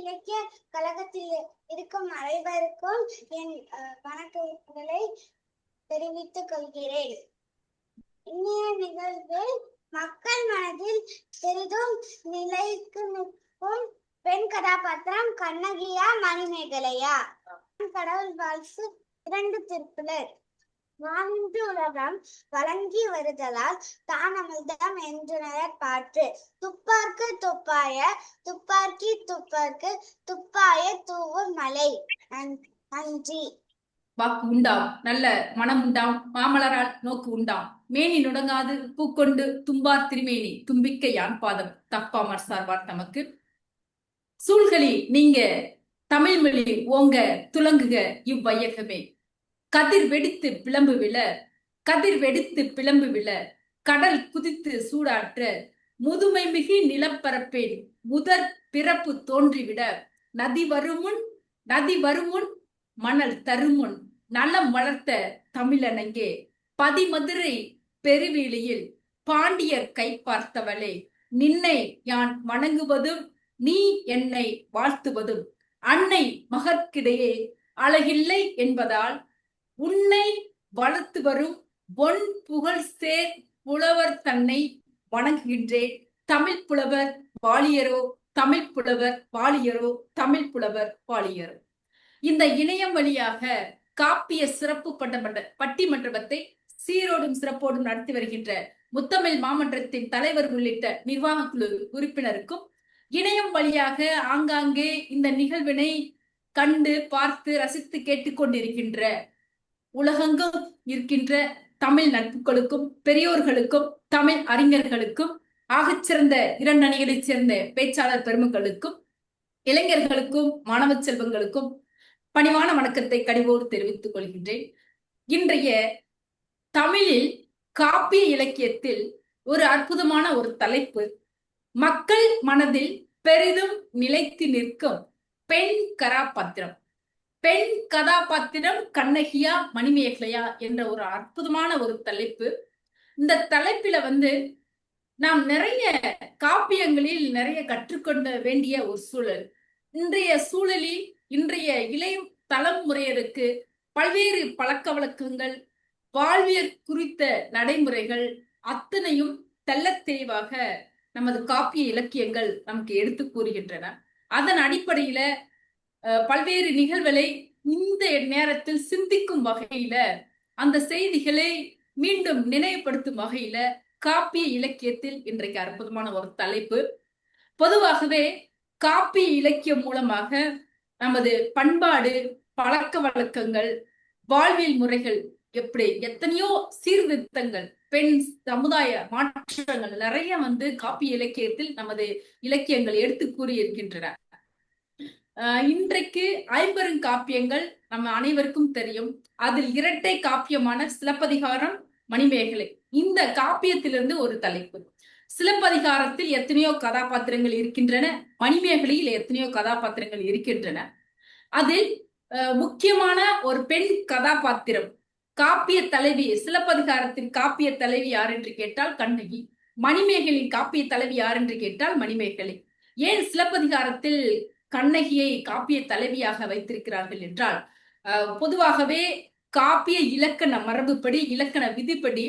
இலக்கிய கழகத்தில் இருக்கும் அனைவருக்கும் என் வணக்கங்களை தெரிவித்துக் கொள்கிறேன். இன்றைய நிகழ்வில் மக்கள் மனதில் பெரிதும் நிலைத்து நிற்கும் பெண் கதாபாத்திரம் கண்ணகியா மணிமேகலையா? கடவுள் வாழ்த்து. 2 திருக்குறள். வானின்று உலகம் வழங்கி வருதலால் தான் அமிழ்தம் என்றுணரப் பாற்று. துப்பார்க்கு துப்பாய துப்பார்க்கி துப்பார்க்கு துப்பாய தூவும் மலை. நன்றி. வாக்கு உண்டாம், நல்ல மனம் உண்டாம், மாமலரால் நோக்கு உண்டாம், மேனி நுடங்காது பூக்கொண்டு தும்பார் திருமேனி தும்பிக்கை யான் பாதம் தப்பாமற் சார்பார் தமக்கு. சூழ்களி நீங்க தமிழ் மொழி ஓங்க துலங்குக இவ்வையகமே. கதிர் வெடித்து பிளம்பு விழ, கதிர் வெடித்து பிளம்பு விழ, கடல் குதித்து சூடாற்ற, முதுமை மிகு நிலப்பரப்பேன் முதற் பிறப்பு தோன்றிவிட, நதி வருமுன் மணல் தருமுன் நலம் வளர்த்த தமிழனங்கே, பதிமதுரை பெருவீழியில் பாண்டியர் கை பார்த்தவளே, நின்னை யான் வணங்குவதும் நீ என்னை வாழ்த்துவதும் அன்னை மகற்கிடையே அழகில்லை என்பதால் உன்னை வளர்த்து வரும் பொன் புகழ் சேர் புலவர் தன்னை வணங்குகின்றேன். தமிழ் புலவர் வாழியரோ, தமிழ் புலவர் வாழியரோ, தமிழ் புலவர் வாழியரோ. இந்த இணையம் வழியாக காப்பிய சிறப்பு பட்டிமன்றத்தை சீரோடும் சிறப்போடும் நடத்தி வருகின்ற முத்தமிழ் மாமன்றத்தின் தலைவர் உள்ளிட்ட நிர்வாக குழு உறுப்பினருக்கும், இணையம் வழியாக ஆங்காங்கே இந்த நிகழ்வினை கண்டு பார்த்து ரசித்து கேட்டுக்கொண்டிருக்கின்ற உலகெங்கும் இருக்கின்ற தமிழ் நட்புகளுக்கும், பெரியோர்களுக்கும், தமிழ் அறிஞர்களுக்கும், ஆகச்சிறந்த 2 அணிகளைச் சேர்ந்த பேச்சாளர் பெருமக்களுக்கும், இளைஞர்களுக்கும், மாணவ செல்வங்களுக்கும் பணிவான வணக்கத்தை கனிவோடு தெரிவித்துக் கொள்கின்றேன். இன்றைய தமிழில் காப்பிய இலக்கியத்தில் ஒரு அற்புதமான ஒரு தலைப்பு, மக்கள் மனதில் பெரிதும் நிலைத்து நிற்கும் பெண் கதாபாத்திரம். பெண் கதாபாத்திரம் கண்ணகியா மணிமேகலையா என்ற ஒரு அற்புதமான ஒரு தலைப்பு. இந்த தலைப்பில நாம் நிறைய காப்பியங்களில் நிறைய கற்றுக்கொள்ள வேண்டிய ஒரு சூழல். இன்றைய சூழலில் இன்றைய இளைய தலைமுறையருக்கு பல்வேறு பழக்க வழக்கங்கள், வாழ்வியல் குறித்த நடைமுறைகள் அத்தனையும் தெள்ளத் தெளிவாக நமது காப்பிய இலக்கியங்கள் நமக்கு எடுத்து கூறுகின்றன. அதன் அடிப்படையில பல்வேறு நிகழ்வுகளை இந்த நேரத்தில் சிந்திக்கும் வகையில, அந்த செய்திகளை மீண்டும் நினைவுபடுத்தும் வகையில காப்பிய இலக்கியத்தில் இன்றைக்கு அற்புதமான ஒரு தலைப்பு. பொதுவாகவே காப்பிய இலக்கியம் மூலமாக நமது பண்பாடு, பழக்க வழக்கங்கள், வாழ்வியல் முறைகள், எப்படி எத்தனையோ சீர்திருத்தங்கள், பெண் சமுதாய மாற்றங்கள் நிறைய காப்பிய இலக்கியத்தில் நமது இலக்கியங்கள் எடுத்து கூறியிருக்கின்றன. இன்றைக்கு 50 காப்பியங்கள் நம்ம அனைவருக்கும் தெரியும். அதில் இரட்டை காப்பியமான சிலப்பதிகாரம், மணிமேகலை இந்த காப்பியத்திலிருந்து ஒரு தலைப்பு. சிலப்பதிகாரத்தில் எத்தனையோ கதாபாத்திரங்கள் இருக்கின்றன, மணிமேகலையில் எத்தனையோ கதாபாத்திரங்கள் இருக்கின்றன. அதில் முக்கியமான ஒரு பெண் கதாபாத்திரம், காப்பிய தலைவி. சிலப்பதிகாரத்தின் காப்பிய தலைவி யார் என்று கேட்டால் கண்ணகி, மணிமேகலின் காப்பிய தலைவி யார் என்று கேட்டால் மணிமேகலை. ஏன் சிலப்பதிகாரத்தில் கண்ணகியை காப்பிய தலைவியாக வைத்திருக்கிறார்கள் என்றால், பொதுவாகவே காப்பிய இலக்கண மரபுப்படி, இலக்கண விதிப்படி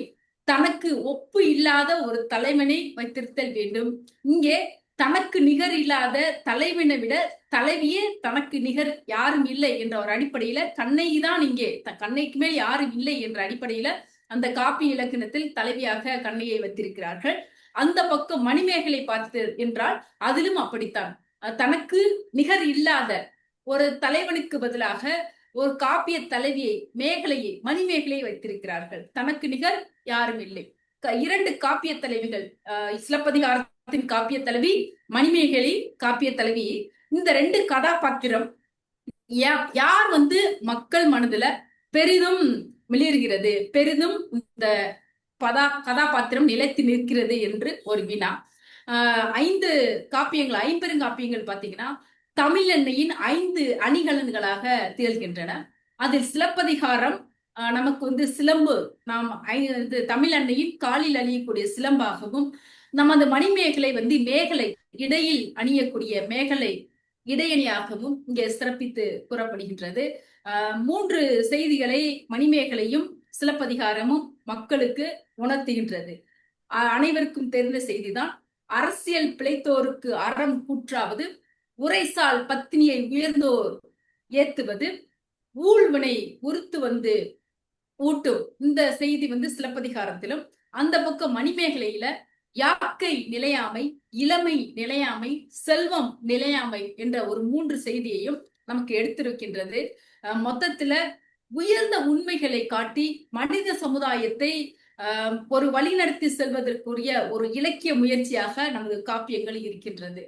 தனக்கு ஒப்பு இல்லாத ஒரு தலைவனை வைத்திருத்தல் வேண்டும். இங்கே தனக்கு நிகர் இல்லாத தலைவனை விட தலைவியே தனக்கு நிகர் யாரும் இல்லை என்ற ஒரு அடிப்படையில கண்ணகிதான் இங்கே கண்ணைக்கு மேல் யாரும் இல்லை என்ற அடிப்படையில அந்த காப்பிய இலக்கணத்தில் தலைவியாக கண்ணகியை வைத்திருக்கிறார்கள். அந்த பக்கம் மணிமேகலை பார்த்து என்றால் அதிலும் அப்படித்தான். தனக்கு நிகர் இல்லாத ஒரு தலைவனுக்கு பதிலாக ஒரு காப்பிய தலைவியை, மேகலையை, மணிமேகலையை வைத்திருக்கிறார்கள். தனக்கு நிகர் யாரும் இல்லை. 2 காப்பிய தலைவிகள், சிலப்பதிகாரத்தின் காப்பிய தலைவி, மணிமேகலை காப்பிய தலைவி. இந்த 2 கதாபாத்திரம் யார் மக்கள் மனதுல பெரிதும் மிளிர்கிறது, பெரிதும் இந்த கதாபாத்திரம் நிலைத்து நிற்கிறது என்று ஒரு வினா. 5 காப்பியங்கள், 50 காப்பியங்கள் பாத்தீங்கன்னா தமிழ் அன்னையின் 5 அணிகலன்களாக திகழ்கின்றன. அதில் சிலப்பதிகாரம் நமக்கு சிலம்பு, நாம் தமிழ் அன்னையின் காலில் அணியக்கூடிய சிலம்பாகவும், நமது மணிமேகலை மேகலை, இடையில் அணியக்கூடிய மேகலை இடையணியாகவும் இங்கே சிறப்பித்து கூறப்படுகின்றது. 3 செய்திகளை மணிமேகலையும் சிலப்பதிகாரமும் மக்களுக்கு உணர்த்துகின்றது. அனைவருக்கும் தெரிந்த செய்திதான். அரசியல் பிழைத்தோருக்கு அறம் கூற்றாவது, உரைசால் பத்தினியை உயர்ந்தோர் ஏத்துவது, ஊழ்வினை உறுத்து வந்து ஊட்டும். இந்த செய்தி சிலப்பதிகாரத்திலும், அந்த பக்கம் மணிமேகலையில யாக்கை நிலையாமை, இளமை நிலையாமை, செல்வம் நிலையாமை என்ற ஒரு 3 செய்தியையும் நமக்கு எடுத்திருக்கின்றது. மொத்தத்துல உயர்ந்த உண்மைகளை காட்டி மனித சமுதாயத்தை ஒரு வழிநடத்தி செல்வதற்குரிய ஒரு இலக்கிய முயற்சியாக நமது காப்பியங்கள் இருக்கின்றது.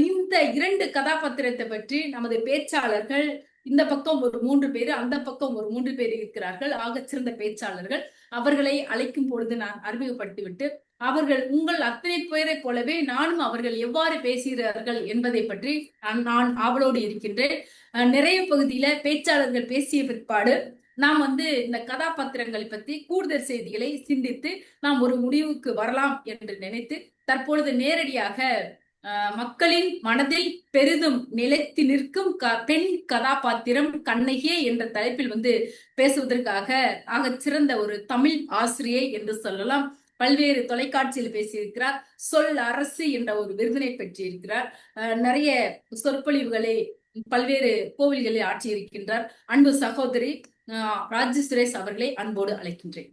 இந்த 2 கதாபாத்திரத்தை பற்றி நமது பேச்சாளர்கள், இந்த பக்கம் ஒரு 3 பேர், அந்த பக்கம் ஒரு 3 பேர் இருக்கிறார்கள், ஆகச்சிறந்த பேச்சாளர்கள். அவர்களை அழைக்கும் பொழுது நான் அறிமுகப்படுத்திவிட்டு, அவர்கள் உங்கள் அத்தனை பேரை போலவே நானும் அவர்கள் எவ்வாறு பேசுகிறார்கள் என்பதை பற்றி நான் ஆவலோடு இருக்கின்றேன். நிறைய பகுதியில பேச்சாளர்கள் பேசிய பிற்பாடு நாம் இந்த கதாபாத்திரங்களை பற்றி கூடுதல் செய்திகளை சிந்தித்து நாம் ஒரு முடிவுக்கு வரலாம் என்று நினைத்து தற்பொழுது நேரடியாக மக்களின் மனதில் பெரிதும் நிலைத்து நிற்கும் பெண் கதாபாத்திரம் கண்ணகியே என்ற தலைப்பில் பேசுவதற்காக ஆகச்சிறந்த ஒரு தமிழ் ஆசிரியை என்று சொல்லலாம். பல்வேறு தொலைக்காட்சியில் பேசியிருக்கிறார். சொல் அரசு என்ற ஒரு விருதினை பெற்றிருக்கிறார். நிறைய சொற்பொழிவுகளை பல்வேறு கோவில்களில் ஆற்றியிருக்கின்றார். அன்பு சகோதரி ராஜி சுரேஷ் அவர்களை அன்போடு அழைக்கின்றேன்.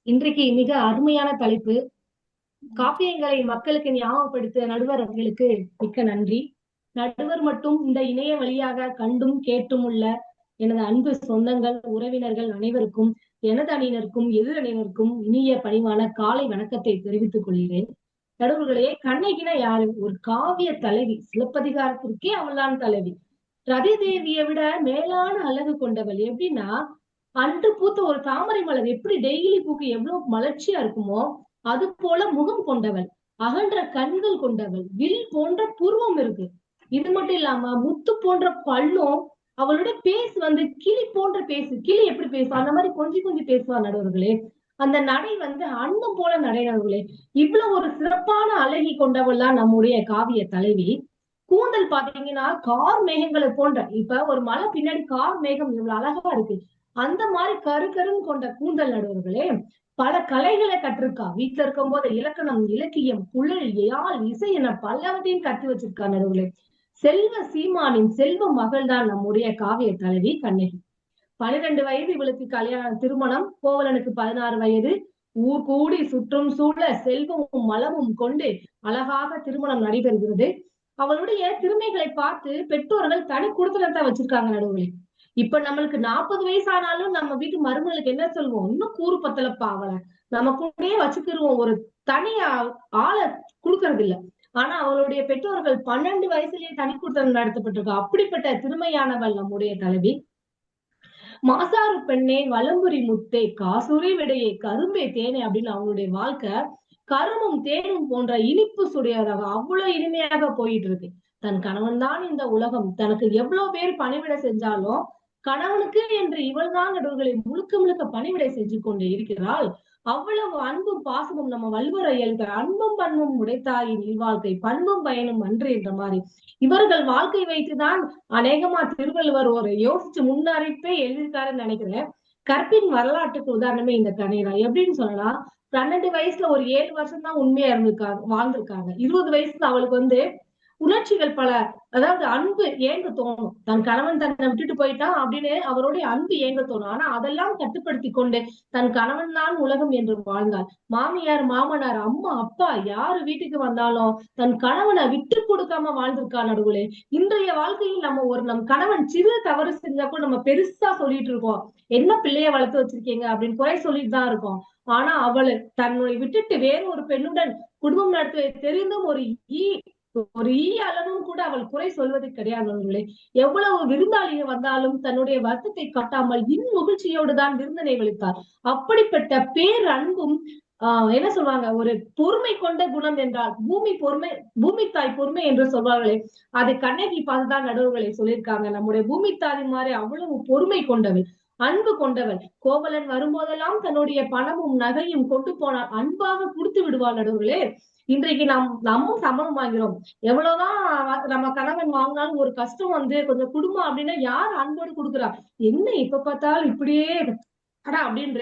இன்றைக்கு மிக அருமையான தலைப்பு. காப்பியங்களை மக்களுக்கு ஞாபகப்படுத்த நடுவர் அவர்களுக்கு மிக்க நன்றி. நடுவர் மட்டும் இந்த இணைய வழியாக கண்டும் கேட்டும் உள்ள எனது அன்பு சொந்தங்கள், உறவினர்கள் அனைவருக்கும், எனது அணியினருக்கும் எதிரணியினருக்கும் இனிய பணிவான காலை வணக்கத்தை தெரிவித்துக் கொள்கிறேன். நடுவர்களே, கண்ணகின யாரு? ஒரு காவிய தலைவி. சிலப்பதிகாரத்திற்கே அவள்தான் தலைவி. ரதி தேவியை விட மேலான அழகு கொண்டவள். எப்படின்னா, அன்று பூத்த ஒரு தாமரை மலர் எப்படி டெய்லி பூக்கு எவ்வளவு மலர்ச்சியா இருக்குமோ அது போல முகம் கொண்டவள், அகன்ற கண்கள் கொண்டவள், வில் போன்ற புருவம் இருக்கு. இது மட்டும் இல்லாம முத்து போன்ற பல்லும், அவளுடைய பேசு கிளி போன்ற பேசு. கிளி எப்படி பேசுவா அந்த மாதிரி கொஞ்சி பேசுவா நடுவர்களே. அந்த நடை அன்னம் போல நடை நடுவர்களே. இவ்வளவு ஒரு சிறப்பான அழகி கொண்டவள் தான் நம்முடைய காவிய தலைவி. கூந்தல் பாத்தீங்கன்னா கார் மேகங்களை போன்ற, இப்ப ஒரு மலை பின்னாடி கார் மேகம் இவ்வளவு அழகா இருக்கு, அந்த மாதிரி கருன்னு கொண்ட கூந்தல் நடுவர்களே. பல கலைகளை கற்றிருக்கா. வீட்டுல இருக்கும் போது இலக்கணம், இலக்கியம், குழல், யாழ், இசை என பலவற்றையும் கற்று வச்சிருக்கா நடுவர்களே. செல்வ சீமானின் செல்வ மகள் தான் நம்முடைய காவிய தலைவி கண்ணகி. 12 வயது இவளுக்கு கல்யாணம், திருமணம். கோவலனுக்கு 16 வயது. ஊர் கூடி சுற்றும் சூழ செல்வமும் மலமும் கொண்டு அழகாக திருமணம் நடைபெறுகிறது. அவளுடைய திறமைகளை பார்த்து பெற்றோர்கள் தனி குடுத்தனத்தை வச்சிருக்காங்க நடுவுகளே. இப்ப நம்மளுக்கு 40 வயசானாலும் நம்ம வீட்டு மருமகளுக்கு என்ன சொல்லுவோம்? இன்னும் கூறு பத்தலப்பா, அவளை நம்ம கூடயே வச்சுக்கிருவோம், ஒரு தனி ஆளை கொடுக்கறது இல்ல. ஆனா அவளுடைய பெற்றோர்கள் 12 வயசுலயே தனி குடுத்தனம் நடத்தப்பட்டிருக்கா. அப்படிப்பட்ட திறமையானவள் நம்முடைய தலைவி. மாசாறு பெண்ணே, வலம்புரி முத்தே, காசூரி விடையே, கரும்பே தேனே அப்படின்னு அவங்களுடைய வாழ்க்கை கரும்பும் தேனும் போன்ற இனிப்பு சுடையதாக அவ்வளவு இனிமையாக போயிட்டு இருக்கு. தன் கணவன் தான் இந்த உலகம். தனக்கு எவ்வளவு பேர் பணிவிடை செஞ்சாலும் கணவனுக்கு என்று இவள் தான் நடுவர்களை முழுக்க பணிவிடை செஞ்சு கொண்டு இருக்கிறாள். அவ்வளவு அன்பும் பாசமும் நம்ம வள்ளுவரை எழுதுற அன்பும் பண்பும் உடைத்தாயின் இல்வாழ்க்கை பண்பும் பயனும் அன்று என்ற மாதிரி இவர்கள் வாழ்க்கை வைத்துதான் அநேகமா திருவள்ளுவர் ஒரு யோசிச்சு முன்னறிப்பே எழுதியிருக்காருன்னு நினைக்கிறேன். கற்பின் வரலாற்றுக்கு உதாரணமே இந்த கதைதான். எப்படின்னு சொல்லலாம், 12 வயசுல ஒரு 7 வருஷம் தான் உண்மையா வாழ்ந்திருக்காங்க. 20 வயசுல அவளுக்கு உணர்ச்சிகள் பல, அதாவது அன்பு ஏங்க தோணும். தன் கணவன் தன்னை விட்டுட்டு போயிட்டான் அப்படின்னு அவருடைய அன்பு ஏங்க தோணும். ஆனா அதெல்லாம் கட்டுப்படுத்தி கொண்டு தன் கணவன் தான் உலகம் என்று வாழ்ந்தாள். மாமியார், மாமனார், அம்மா, அப்பா யாரு வீட்டுக்கு வந்தாலும் தன் கணவனை விட்டு கொடுக்காம வாழ்ந்திருக்கா நடுவுலே. இன்றைய வாழ்க்கையில் நம் கணவன் சிறு தவறு செஞ்சா கூட நம்ம பெருசா சொல்லிட்டு இருக்கோம், என்ன பிள்ளைய வளர்த்து வச்சிருக்கீங்க அப்படின்னு குறை சொல்லிட்டு தான் இருக்கோம். ஆனா அவளை தன்னை விட்டுட்டு வேறு ஒரு பெண்ணுடன் குடும்பம் நடத்த தெரிந்தும் ஒரு ஈ அளவும் கூட அவள் குறை சொல்வது கிடையாது. எவ்வளவு விருந்தாளிகள் வந்தாலும் தன்னுடைய வருத்தத்தை காட்டாமல் மகிழ்ச்சியோடு தான் விருந்தினை வளித்தார். அப்படிப்பட்ட பேர் அன்பும் என்ன சொல்லுவாங்க, ஒரு பொறுமை கொண்ட குணம் என்றால் பூமி தாய் பொறுமை என்று சொல்வார்களே, அது கண்ணகி பார்த்துதான் நடுவர்களை சொல்லியிருக்காங்க. நம்முடைய பூமி தாய் மாதிரி அவ்வளவு பொறுமை கொண்டவள். அன்பு கொண்டவள். கோவலன் வரும்போதெல்லாம் தன்னுடைய பணமும் நகையும் கொண்டு போனாள். அன்பாக கொடுத்து விடுவாள் நடுவர்களே. இன்றைக்கு நம்மும் சம்பளம் வாங்கிறோம். எவ்வளவுதான் நம்ம கணவன் வாங்கினாலும் ஒரு கஷ்டம் வந்து கொஞ்சம் குடும்பம் அப்படின்னா யார் அன்போடு கொடுக்குறா? என்ன இப்ப பார்த்தாலும் இப்படியே ஆனா அப்படின்ற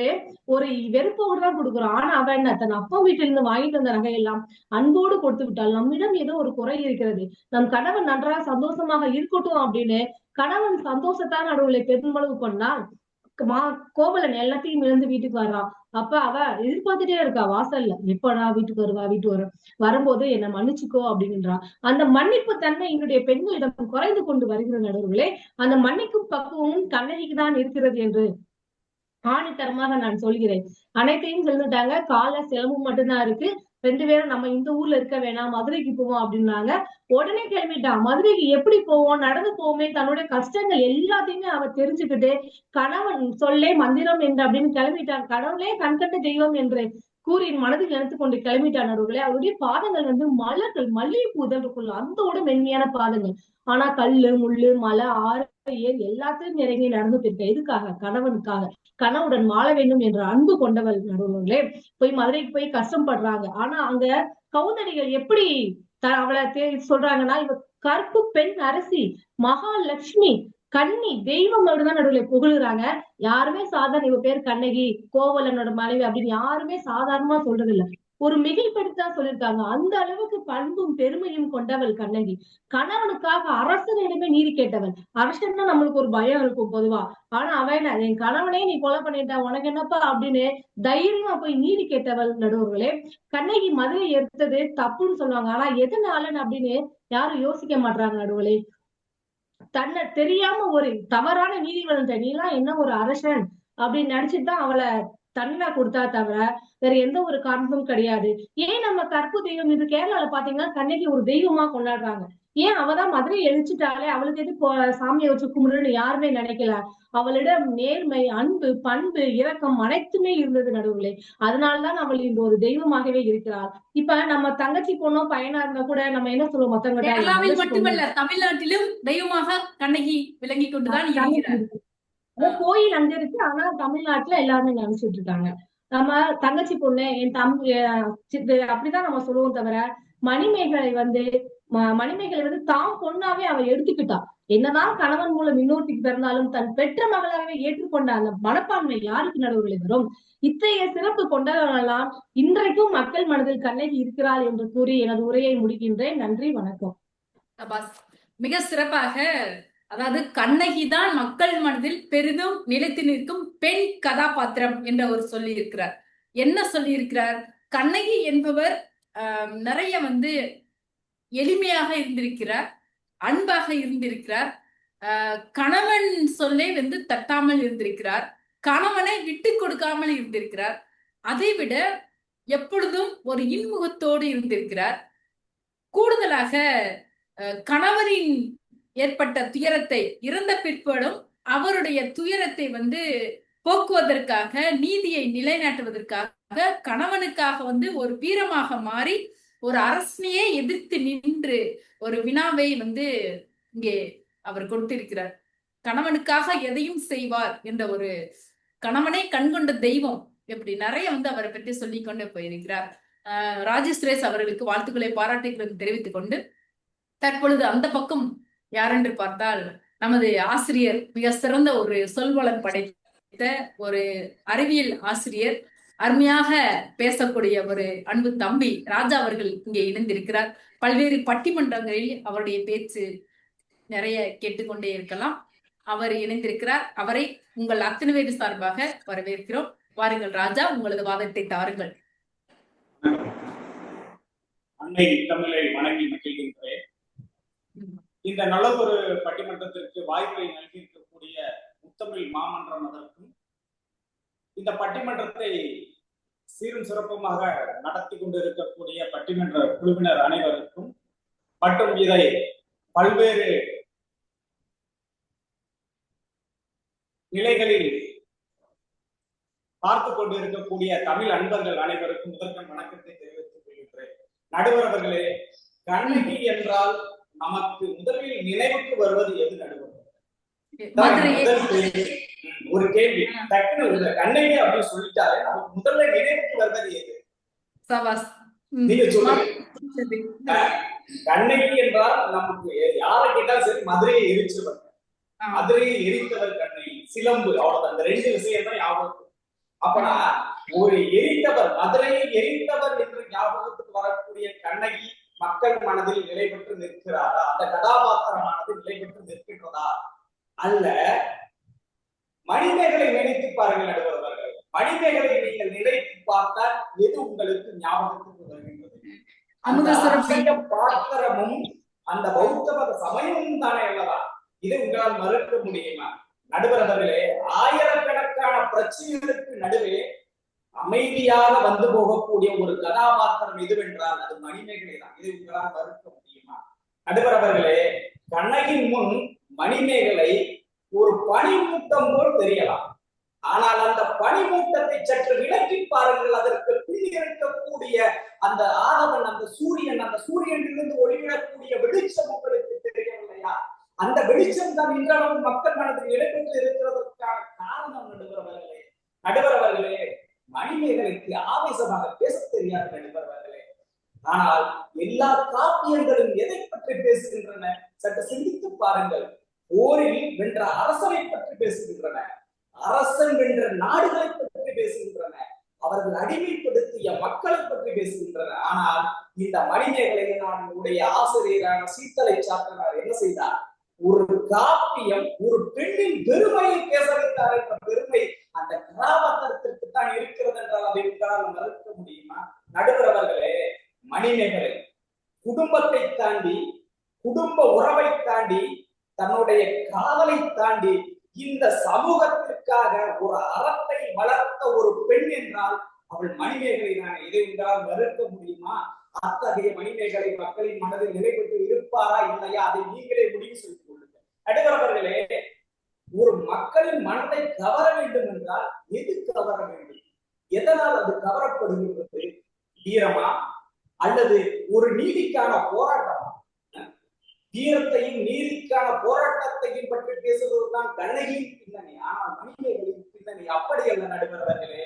ஒரு வெறுப்போடு தான் கொடுக்குறோம். ஆனா அவன் என்ன தன் அப்பா வீட்டில இருந்து வாங்கிட்டு வந்த நகையெல்லாம் அன்போடு கொடுத்து விட்டாள். நம்மிடம் ஏதோ ஒரு குறை இருக்கிறது, நம் கணவன் நன்றாக சந்தோஷமாக இருக்கட்டும் அப்படின்னு கணவன் சந்தோஷத்தான நடுவுல பெருமளவு கொண்டா கோவலன் எல்லாத்தையும் இழந்து வீட்டுக்கு வர்றான். அப்ப அவ எதிர்பார்த்துட்டே இருக்கா வாசல்ல, எப்படா வீட்டுக்கு வருவா, வரும்போது என்ன மன்னிச்சுக்கோ அப்படின்றா. அந்த மன்னிப்பு தன்மை என்னுடைய பெண்களிடம் குறைந்து கொண்டு வருகிற நடுவுகளே. அந்த மன்னிக்கும் பக்குவமும் கண்ணகிக்கு தான் இருக்கிறது என்று ஆணித்தரமாக நான் சொல்கிறேன். அனைத்தையும் சொல்லிட்டாங்க, கால சிலம்பு மட்டும்தான் இருக்கு. 2 பேரும் நம்ம இந்த ஊர்ல இருக்க வேணாம், மதுரைக்கு போவோம் அப்படின்னாங்க. உடனே கிளம்பிட்டான். மதுரைக்கு எப்படி போவோம், நடந்து போவோமே, தன்னுடைய கஷ்டங்கள் எல்லாத்தையுமே அவ தெரிஞ்சுக்கிட்டு கணவன் சொல்லே மந்திரம் என்று அப்படின்னு கிளம்பிட்டான். கடவுளே கண்கண்ட தெய்வம் என்று கூறி மனதில் நினைத்துக் கொண்டு கிளம்பிட்டான் நடுவுகளே. அவருடைய பாதங்கள் வந்து மலர்கள், மல்லிகைப்பூ இதழ்க்குள்ள அந்தோட மென்மையான பாதங்கள். ஆனா கல்லு முள்ளு மலை ஆறு ஏர் எல்லாத்தையும் இறங்கி நடந்து போயிருக்க. எதுக்காக? கணவனுக்காக. கணவுடன் வாழ வேண்டும் என்ற அன்பு கொண்டவள் நடுவர்களே. போய் மதுரைக்கு போய் கஷ்டப்படுறாங்க. ஆனா அங்க கௌந்தடிகள் எப்படி அவளை சொல்றாங்கன்னா, இவ கற்பு பெண் அரசி, மகாலட்சுமி, கன்னி, தெய்வம் அப்படிதான் நடுவுல புகழுறாங்க. யாருமே சாதாரண இவ பேர் கண்ணகி, கோவலனோட மனைவி அப்படின்னு யாருமே சாதாரணமா சொல்றது இல்ல. ஒரு மிகைப்படுத்தா சொல்லியிருக்காங்க. அந்த அளவுக்கு பண்பும் பெருமையும் கொண்டவள் கண்ணகி. கணவனுக்காக அரசனிடமே நீதி கேட்டவள். அரசன்னா நம்மளுக்கு ஒரு பயம் இருக்கும் பொதுவா. ஆனா அவ என்ன, என் கணவனே நீ கொலை பண்ணிட்ட, உனக்கு என்னப்பா அப்படின்னு தைரியமா போய் நீதி கேட்டவள் நடுவர்களே. கண்ணகி மதுரை எடுத்தது தப்புன்னு சொல்லுவாங்க. ஆனா எதனாலன்னு அப்படின்னு யாரும் யோசிக்க மாட்டாங்க நடுவர்களே. தன்னை தெரியாம ஒரு தவறான நீதிமன்ற நீ எல்லாம் என்ன ஒரு அரசன் அப்படின்னு நினைச்சுதான் அவளை தண்டனை கொடுத்தா தவிர வேற எந்த ஒரு காரணமும் கிடையாது. ஏன் நம்ம கற்பு தெய்வம் இது கேரளால பாத்தீங்கன்னா கண்ணகி ஒரு தெய்வமா கொண்டாடுறாங்க. ஏன் அவதான் மதுரையை எழுச்சிட்டாலே அவளுக்கு எது சாமியை வச்சு கும்பிடுன்னு யாருமே நினைக்கல. அவளிடம் நேர்மை, அன்பு, பண்பு, இரக்கம் அனைத்துமே இருந்தது நடுவுலே. அதனாலதான் அவள் இந்த ஒரு தெய்வமாகவே இருக்கிறாள். இப்ப நம்ம தங்கச்சி பொண்ணோ பையனா இருந்தா கூட நம்ம என்ன சொல்லுவோம் மத்தவங்கிட்ட, கேரளாவில் மட்டுமல்ல தமிழ்நாட்டிலும் தெய்வமாக கண்ணகி விளங்கி கொண்டுதான் இருக்கிறார். கோயில் அங்க இருக்கு. ஆனா தமிழ்நாட்டுல எல்லாருமே நினைச்சிட்டு இருக்காங்க நம்ம தங்கச்சி பொண்ணு என் தம்பி அப்படிதான் நம்ம சொல்லுவோம் தவிர மணிமேகலை வந்து தாம் பொண்ணாவே அவ எடுத்துக்கிட்டா. என்னதான் கணவன் மூலம் இன்னொருத்திக்கு பிறந்தாலும் தன் பெற்ற மகளாகவே ஏற்றுக்கொண்ட அந்த மனப்பான்மை யாருக்கு நடுவுகளை வரும்? இத்தகைய சிறப்பு கொண்டவர்களெல்லாம் இன்றைக்கும் மக்கள் மனதில் கண்ணகி இருக்கிறாள் என்று கூறி எனது உரையை முடிக்கின்றேன். நன்றி, வணக்கம். மிக சிறப்பாக, அதாவது கண்ணகி தான் மக்கள் மனதில் பெரிதும் நிலைத்து நிற்கும் பெண் கதாபாத்திரம் என்ற ஒரு சொல்லி இருக்கிறார். என்ன சொல்லி இருக்கிறார்? கண்ணகி என்பவர் நிறைய வந்து எளிமையாக இருந்திருக்கிறார், அன்பாக இருந்திருக்கிறார், கணவன் சொல்லை வந்து தட்டாமல் இருந்திருக்கிறார், கணவனை விட்டு கொடுக்காமல் இருந்திருக்கிறார், அதை விட எப்பொழுதும் ஒரு இன்முகத்தோடு இருந்திருக்கிறார். கூடுதலாக கணவரின் ஏற்பட்ட துயரத்தை இறந்த பிற்பாடும் அவருடைய துயரத்தை வந்து போக்குவதற்காக, நீதியை நிலைநாட்டுவதற்காக கணவனுக்காக வந்து ஒரு வீரமாக மாறி ஒரு அரசனையே எதிர்த்து நின்று ஒரு வினாவை வந்து இங்கே அவர் கொடுத்திருக்கிறார். கணவனுக்காக எதையும் செய்வார் என்ற ஒரு கணவனை கண்கொண்ட தெய்வம் எப்படி நிறைய வந்து அவரை பற்றி சொல்லிக் கொண்டு போயிருக்கிறார். ராஜேஷ் சுரேஷ் அவர்களுக்கு வாழ்த்துக்களை பாராட்டுகளும் தெரிவித்துக் கொண்டு தற்பொழுது அந்த பக்கம் யாரென்று பார்த்தால் நமது ஆசிரியர், மிக சிறந்த ஒரு சொல்வளம் படைத்த ஒரு அறிவியல் ஆசிரியர், அருமையாக பேசக்கூடிய ஒரு அன்பு தம்பி ராஜா அவர்கள் இங்கே இணைந்திருக்கிறார். பல்வேறு பட்டிமன்றங்களில் அவருடைய பேச்சு நிறைய கேட்டுக்கொண்டே இருக்கலாம். அவர் இணைந்திருக்கிறார். அவரை உங்கள் அத்தனை பேர் சார்பாக வரவேற்கிறோம். வாருங்கள் ராஜா, உங்களது வாதத்தை தாருங்கள். அன்னை தமிழை வணங்கி மகிழ்கின்றேன். இந்த நல்ல ஒரு பட்டிமன்றத்திற்கு வாய்ப்பை நல்கியிருக்கக்கூடிய முத்தமிழ் மாமன்றம் அதற்கும், இந்த பட்டிமன்றத்தை சீரும் சிறப்புமாக நடத்தி கொண்டிருக்கக்கூடிய பட்டிமன்ற குழுவினர் அனைவருக்கும், மற்றும் இதை பல்வேறு நிலைகளில் பார்த்து கொண்டிருக்கக்கூடிய தமிழ் அன்பர்கள் அனைவருக்கும் முதற்கண் வணக்கத்தை தெரிவித்துக் கொள்கின்றேன். நடுவர் அவர்களே, கண்ணகி என்றால் நமக்கு முதலில் நினைவுக்கு வருவது எது? நடுவர் ஒரு கேள்வி டக்குனு இந்த கண்ணகி அப்படின்னு சொல்லிட்டாலே நமக்கு முதல்ல நினைவுக்கு வருவது எது? சபாஸ். நீங்க சொல்லுங்க. கண்ணகி என்றால் நமக்கு யாரை கேட்டாலும் சரி மதுரையை எரிச்சவர், மதுரையை எரித்தவர் கண்ணகி, சிலம்பு, அவ்வளவுதான். அந்த ரெண்டு விஷயம் தான் ஞாபகம். அப்பனா ஒரு எரித்தவர், மதுரையை எரித்தவர் என்று ஞாபகத்துக்கு வரக்கூடிய கண்ணகி மக்கள் மனதில் நிலை பெற்று நிற்கிறாரா? அந்த கதாபாத்திரமானது நிலை பெற்று நிற்கின்றதா? அல்ல மணிமேகலை நினைத்து பாருங்கள் நடுவர்கள். மணிமேகலை நீங்கள் நினைத்து பார்த்தால் எது உங்களுக்கு ஞாபகத்துக்கு வருகின்றது? அந்த பாத்திரமும் அந்த பௌத்த மத சமயமும் தானே அல்லவா? இதை உங்களால் மறுக்க முடியுமா? நடுவர்களே, ஆயிரக்கணக்கான பிரச்சனைகளுக்கு நடுவே அமைதியாக வந்து போகக்கூடிய ஒரு கதாபாத்திரம் எதுவென்றால் அது மணிமேகலை தான். இதை உங்களால் மறுக்க முடியுமா? நடுவர்களே, கண்ணகின் முன் மணிமேகலை ஒரு பனிமூட்டம் போல் தெரியலாம். ஆனால் அந்த பனிமூட்டத்தை சற்று விலக்கி பாருங்கள். அதற்கு பின் இருக்கக்கூடிய அந்த ஆதவன், அந்த சூரியனிலிருந்து ஒளிவிடக்கூடிய வெளிச்சம் உங்களுக்கு தெரியவில்லையா? அந்த வெளிச்சம் தான் இன்றளவு மக்கள் மனதில் இடம்பெற்று இருக்கிறதற்கான காரணம் நடுவர்களே. மணிமேகலைக்கு ஆவேசமாக பேச தெரியாது நடுவர்களே. ஆனால் எல்லா காப்பியங்களும் எதை பற்றி பேசுகின்றன? சற்று சிந்தித்து பாருங்கள். போரில் வென்ற அரசனை பற்றி பேசுகின்றன, அரசன் வென்ற நாடுகளை பற்றி பேசுகின்றன, அவர்கள் அடிமைப்படுத்திய மக்களை பற்றி பேசுகின்றன. ஆனால் இந்த மணிமேகலை நம்முடைய ஆசிரியரான சீத்தலை சாத்தனார் என்ன செய்தார்? ஒரு காப்பியம் ஒரு பெண்ணின் பெருமையை பேச வைத்தார் என்ற பெருமை அந்த கதாபாத்திரத்திற்கு தான் இருக்கிறது என்றால் அதை உங்களால் மறுக்க முடியுமா? நடுவர்களே, மணிமேகலை குடும்பத்தை தாண்டி, குடும்ப உறவை தாண்டி, தன்னுடைய காதலை தாண்டி இந்த சமூகத்திற்காக ஒரு அறத்தை வளர்த்த ஒரு பெண் என்றால் அவள் மணிமேகலை தானே. இதை உங்களால் மறுக்க முடியுமா? அத்தகைய மணிமேகலை மக்களின் மனதில் நிலைப்பட்டு இருப்பாரா இல்லையா? அதை நீங்களே முடிவு செய்து கொள்ளுங்கள். நடுவர்களே, ஒரு மக்களின் மனதை கவர வேண்டும் என்றால் எது கவர வேண்டும்? எதனால் அது கவரப்படுகின்றது? வீரமா அல்லது ஒரு நீதிக்கான போராட்டமா? வீரத்தையும் நீதிக்கான போராட்டத்தையும் பற்றி பேசுவதுதான் கண்ணகியின் பின்னணி. ஆனால் மணிமேகலையின் பின்னணி அப்படி அல்ல நடுவர்களே.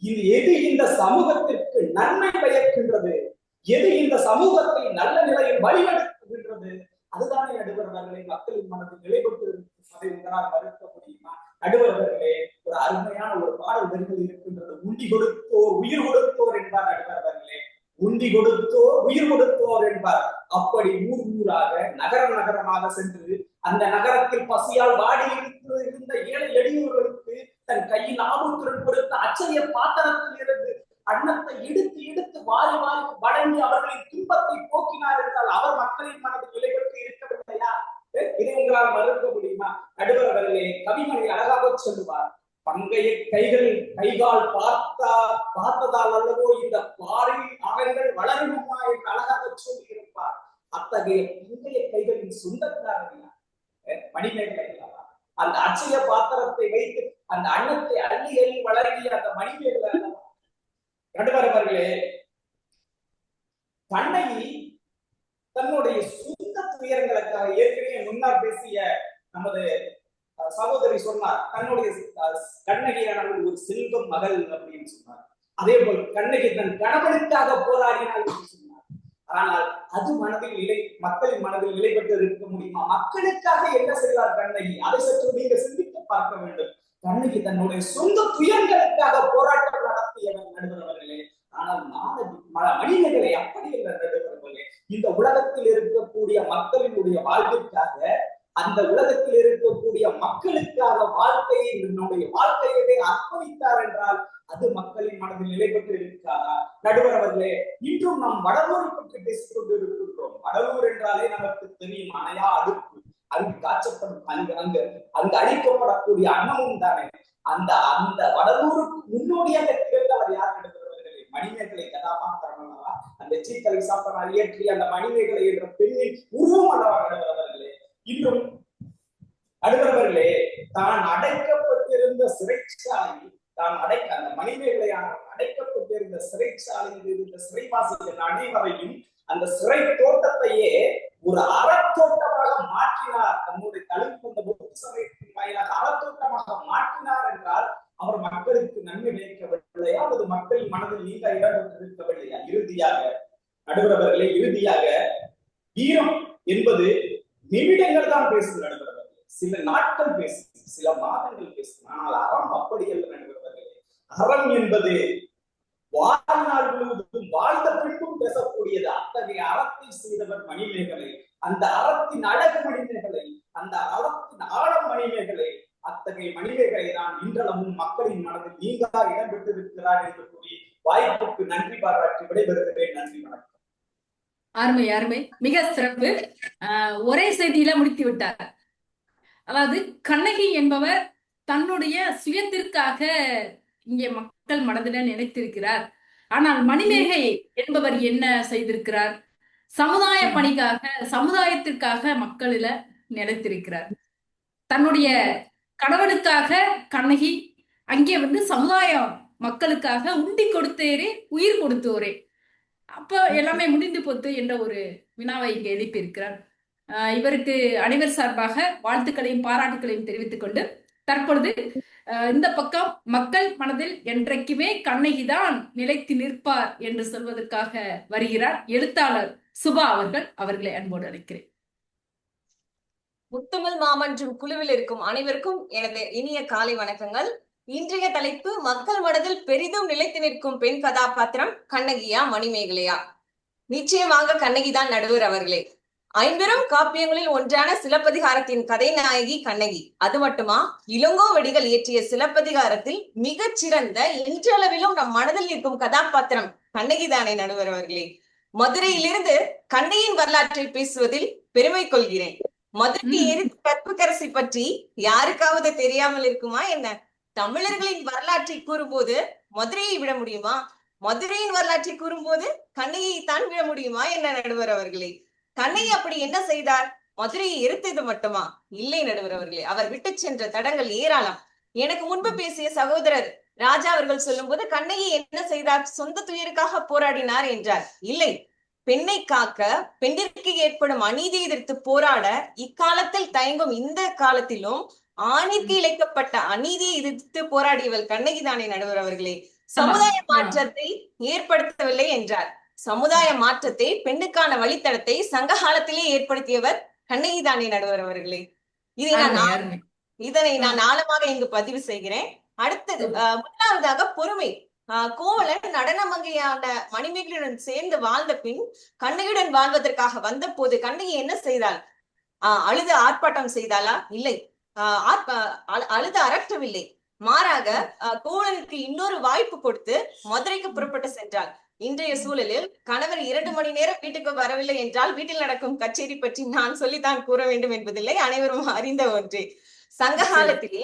இது எது இந்த சமூகத்திற்கு நன்மை பயக்கின்றது, எது இந்த சமூகத்தை நல்ல நிலையில் வழிநடத்துகின்றது, அதுதானே நடுவர்களே மக்களின் மனதில் நிலைப்பட்டு அதை உங்களால் மறுக்க முடியுமா? நடுவர்களே, ஒரு அருமையான ஒரு பாடல் வரிகள் இருக்கின்றது. உண்டி கொடுத்தோர் உயிர் கொடுத்தோர் என்பார் நடுவர்களே. உண்டி கொடுத்தோர் உயிர் கொடுத்தோர் என்பார். அப்படி ஊர் ஊராக நகரம் நகரமாக சென்று அந்த நகரத்தில் பசியால் வாடி இருந்த ஏழை எளியோர்களுக்கு தன் கையில் ஆபத்துடன் கொடுத்த அச்சய பாத்திரத்தில் இருந்து அன்னத்தை எடுத்து எடுத்து வாரி வாரி வழங்கி அவர்களின் துன்பத்தை போக்கினார் என்றால் அவர் மக்களின் மனதில் நிலைபெற்று இருக்கவில்லையா? இதை உங்களால் மறுக்க முடியுமா? நடுவர்களே, கவிமணி அழகாக சொல்லுவார், பங்கைய கைகால் பார்த்ததால் அல்லவோ இந்த பாரில் அவைகள் வளருமா என்று அழகாக சொல்லி இருப்பார். அத்தகைய பங்கைய கைகளின் சொந்தக்காரர்கள் மணிமேகலை. அந்த அச்சய பாத்திரத்தை வைத்து அந்த அன்னத்தை அள்ளி அள்ளி வளர்கிய அந்த மணிமேகலை. நடுவர்களே, கண்ணகி தன்னுடைய சொந்த துயரங்களுக்காக ஏற்கனவே முன்னால் பேசிய நமது சகோதரி சொன்னார், தன்னுடைய கண்ணகியானவள் ஒரு செல்வம் மகள் அப்படின்னு சொன்னார். அதே போல் கண்ணகி தன் கணவனுக்காக போராடினாள் என்று சொன்னார். ஆனால் அது மக்களின் மனதில் நிலைப்பட்டு இருக்க முடியுமா? மக்களுக்காக என்ன செய்வார் கண்ணகி? அதை சற்று நீங்க சிந்தித்து பார்க்க வேண்டும். கண்ணகி தன்னுடைய சொந்த துயர்களுக்காக போராட்டம் நடத்தியவர் நடுவர்களே. ஆனால் மனிதர்களை அப்படி இல்லை நடுவர்களே. இந்த உலகத்தில் இருக்கக்கூடிய மக்களினுடைய வாழ்விற்காக, அந்த உலகத்தில் இருக்கக்கூடிய மக்களுக்காக நம்முடைய வாழ்க்கையை அர்ப்பணித்தார் என்றால் அது மக்களின் மனதில் நிலைப்பட்டு இருக்காரா? நடுவர்களே, இன்றும் நாம் வடலூரை பற்றி பேசிக் கொண்டு இருக்கின்றோம். வடலூர் என்றாலே நமக்கு தெரியும், அணையா அடுப்பு, அங்கு காய்ச்சப்படும் அங்கு அழிக்கப்படக்கூடிய அன்னமும் தானே. அந்த வடலூருக்கு முன்னோடியாக திகழ்ந்தவர் யார் நடுவர்களே? மணிமேகலை கதாபாத்திரம் அல்லவா? அந்த சீத்தலை சாத்தனார் இயற்றிய அந்த மணிமேகலை என்ற பெண்ணின் உருவம் அல்லவா நடுவர்களே? இன்றும் நடுவர்களே, தான் அடைக்கப்பட்டிருந்த சிறைச்சாலையில் அந்த மணிமேகலையான அடைக்கப்பட்டிருந்த சிறைச்சாலையில் இருந்த சிறைவாசிகள் அனைவரையும் அந்த சிறை தோட்டத்தையே ஒரு அறத்தோட்டமாக மாற்றினார். தன்னுடைய தழுவி கொண்ட புத்த சமயத்தின் வாயிலாக அறத்தோட்டமாக மாற்றினார் என்றால் அவர் மக்களுக்கு நன்மை நினைக்கவில்லையா அல்லது மக்கள் மனதில் நீங்க இடம் பெற்றிருக்கவில்லையா? இறுதியாக நடுவர் அவர்களே, இறுதியாக வீரம் என்பது நிமிடங்கள் தான் பேசும் நடுவர் அவர்களே, சில நாட்கள் பேசும், சில மாதங்கள் பேசும். ஆனால் அறம் அப்படி அல்ல நடுவர் அவர்களே. அறம் என்பது வாழ்நாள் முழுவதும் வாழ்ந்த பின்பும் பேசக்கூடியது. அத்தகைய அறத்தை செய்தவர் மணிமேகலை. அந்த அறத்தின் அழகு மணிமேகலை, அந்த அறத்தின் ஆழம் மணிமேகலை. அத்தகைய மணிமேகலை தான் இன்றளவும் மக்களின் மனதில் நீங்கா இடம் பெற்றிருக்கிறார் என்று கூறி வாய்ப்புக்கு நன்றி பாராட்டி விடைபெறுகிறேன். நன்றி, வணக்கம். அருமை அருமை, மிக சிறப்பு. ஒரே செய்தியில முடித்து விட்டார். அதாவது கண்ணகி என்பவர் தன்னுடைய சுயத்திற்காக இங்கே மக்கள் மனதில நினைத்திருக்கிறார். ஆனால் மணிமேகலை என்பவர் என்ன செய்திருக்கிறார்? சமுதாய பணிக்காக, சமுதாயத்திற்காக மக்களில நினைத்திருக்கிறார். தன்னுடைய கணவனுக்காக கண்ணகி அங்கே சமுதாய மக்களுக்காக உண்டி கொடுத்தேரே, உயிர் கொடுத்தோரே. அப்ப எல்லாமே முடிந்து போத்து என்ற ஒரு வினாவை இங்கே எழுப்பியிருக்கிறார். இவருக்கு அனைவர் சார்பாக வாழ்த்துக்களையும் பாராட்டுகளையும் தெரிவித்துக் கொண்டு தற்பொழுது இந்த பக்கம் மக்கள் மனதில் என்றைக்குமே கண்ணகிதான் நிலைத்து நிற்பார் என்று சொல்வதற்காக வருகிறார் எழுத்தாளர் சுபா அவர்களை அன்போடு அழைக்கிறேன். முத்தமிழ் மாமன்றம் குழுவில் இருக்கும் அனைவருக்கும் எனது இனிய காலை வணக்கங்கள். இன்றைய தலைப்பு மக்கள் மனதில் பெரிதும் நிலைத்து நிற்கும் பெண் கதாபாத்திரம் கண்ணகியா மணிமேகலையா? நிச்சயமாக கண்ணகிதான் நடுவர் அவர்களே. ஐம்பெரும் காப்பியங்களில் ஒன்றான சிலப்பதிகாரத்தின் கதைநாயகி கண்ணகி. அது மட்டுமா, இளங்கோவடிகள் இயற்றிய சிலப்பதிகாரத்தில் மிகச் சிறந்த, இன்றளவிலும் நம் மனதில் நிற்கும் கதாபாத்திரம் கண்ணகிதானே நடுவர் அவர்களே. மதுரையிலிருந்து கண்ணகியின் வரலாற்றை பேசுவதில் பெருமை கொள்கிறேன். மதுரைக்கு எரித்த கற்புக்கரசி பற்றி யாருக்காவது தெரியாமல் இருக்குமா என்ன? தமிழர்களின் வரலாற்றை கூறும்போது மதுரையை விட முடியுமா? மதுரையின் வரலாற்றை கூறும்போது கண்ணகியை தான் விட முடியுமா என்ன நடுவர் அவர்களே? கண்ணகி அப்படி என்ன செய்தார்? மதுரையை எரித்தது மட்டுமா? இல்லை நடுவர் அவர்களே, அவர் விட்டு சென்ற தடங்கள் ஏராளம். எனக்கு முன்பு பேசிய சகோதரர் ராஜா அவர்கள் சொல்லும் போது கண்ணகி என்ன செய்தார்? சொந்த துயருக்காக போராடினார் என்றார். இல்லை, பெண்ணை காக்க, பெண்ணிற்கு ஏற்படும் அநீதியை எதிர்த்து போராட இக்காலத்தில் தயங்கும் இந்த காலத்திலும் ஆணிற்கு இழைக்கப்பட்ட அநீதியை எதிர்த்து போராடியவள் கண்ணகிதானே நடுவர் அவர்களே. சமுதாய மாற்றத்தை ஏற்படுத்தவில்லை என்றார். சமுதாய மாற்றத்தை, பெண்ணுக்கான வழித்தடத்தை சங்க காலத்திலே ஏற்படுத்தியவர் கண்ணகிதானே நடுவர் அவர்களே. இதனை நான் ஆழமாக இங்கு பதிவு செய்கிறேன். அடுத்தது முதலாவதாக பொறுமை. கோவலன் நடன மங்கையான மணிமேகலையுடன் சேர்ந்து வாழ்ந்த பின் கண்ணகியுடன் வாழ்வதற்காக வந்த போது கண்ணகி என்ன செய்தாள்? அழுது ஆர்ப்பாட்டம் செய்தாளா? இல்லை, அழுது அரற்றவில்லை. மாறாக கோவலனுக்கு இன்னொரு வாய்ப்பு கொடுத்து மதுரைக்கு புறப்பட்டு சென்றாள். இன்றைய சூழலில் கணவர் 2 மணி நேரம் வீட்டுக்கு வரவில்லை என்றால் வீட்டில் நடக்கும் கச்சேரி பற்றி நான் சொல்லித்தான் கூற வேண்டும் என்பதில்லை, அனைவரும் அறிந்த ஒன்றே. சங்க காலத்திலே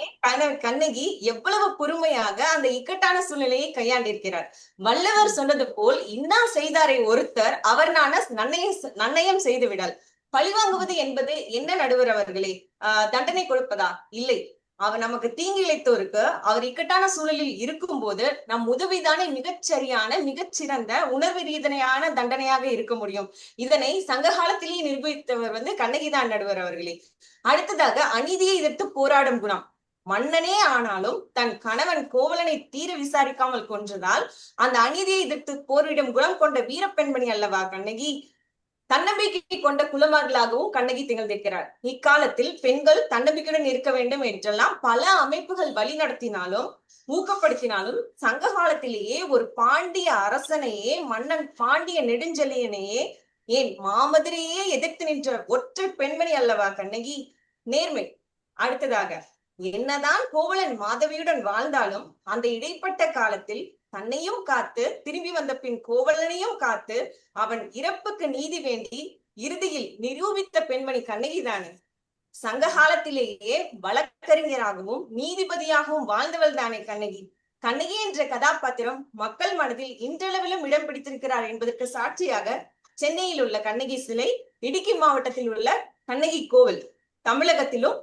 கண்ணகி எவ்வளவு பொறுமையாக அந்த இக்கட்டான சூழ்நிலையை கையாண்டிருக்கிறார். வள்ளுவர் சொன்னது போல், இன்னா செய்தாரை ஒருத்தர் அவர் நன்னயம் செய்து விடால். பழிவாங்குவது என்பது என்ன நடுவர் அவர்களே? தண்டனை கொடுப்பதா? இல்லை. அவர் நமக்கு தீங்கு இழைத்தோருக்கு அவர் இக்கட்டான சூழலில் இருக்கும் போது நம் உதவிதானே மிகச்சரியான, மிகச்சிறந்த, உணர்வு ரீதியான தண்டனையாக இருக்க முடியும். இதனை சங்க காலத்திலேயே நிரூபித்தவர் கண்ணகிதான் நடுவர் அவர்களே. அடுத்ததாக அநீதியை எதிர்த்து போராடும் குணம். மன்னனே ஆனாலும் தன் கணவன் கோவலனை தீர விசாரிக்காமல் கொன்றதால் அந்த அநீதியை எதிர்த்து போரிடும் குணம் கொண்ட வீரப்பெண்மணி அல்லவா கண்ணகி. தன்னம்பிக்கை கொண்ட குலமகளாகவும் கண்ணகி திகழ்ந்திருக்கிறார். இக்காலத்தில் பெண்கள் தன்னம்பிக்கையுடன் இருக்க வேண்டும் என்றெல்லாம் பல அமைப்புகள் வழி நடத்தினாலும் ஊக்கப்படுத்தினாலும் சங்க காலத்திலேயே ஒரு பாண்டிய அரசனையே, மன்னன் பாண்டிய நெடுஞ்செழியனையே, ஏன் மாமதுரையே எதிர்த்து நின்ற ஒற்றை பெண்மணி அல்லவா கண்ணகி. நேர்மை. அடுத்ததாக, என்னதான் கோவலன் மாதவியுடன் வாழ்ந்தாலும் அந்த இடைப்பட்ட காலத்தில் தன்னையும் காத்து, திரும்பி வந்த பின் கோவலனையும் காத்து, அவன் இறப்புக்கு நீதி வேண்டி இறுதியில் நிரூபித்த பெண்மணி கண்ணகிதானே. சங்க காலத்திலேயே வழக்கறிஞராகவும் நீதிபதியாகவும் வாழ்ந்தவள் தானே கண்ணகி. கண்ணகி என்ற கதாபாத்திரம் மக்கள் மனதில் இன்றளவிலும் இடம் பிடித்திருக்கிறார் என்பதற்கு சாட்சியாக சென்னையில் உள்ள கண்ணகி சிலை, இடுக்கி மாவட்டத்தில் உள்ள கண்ணகி கோவில், தமிழகத்திலும்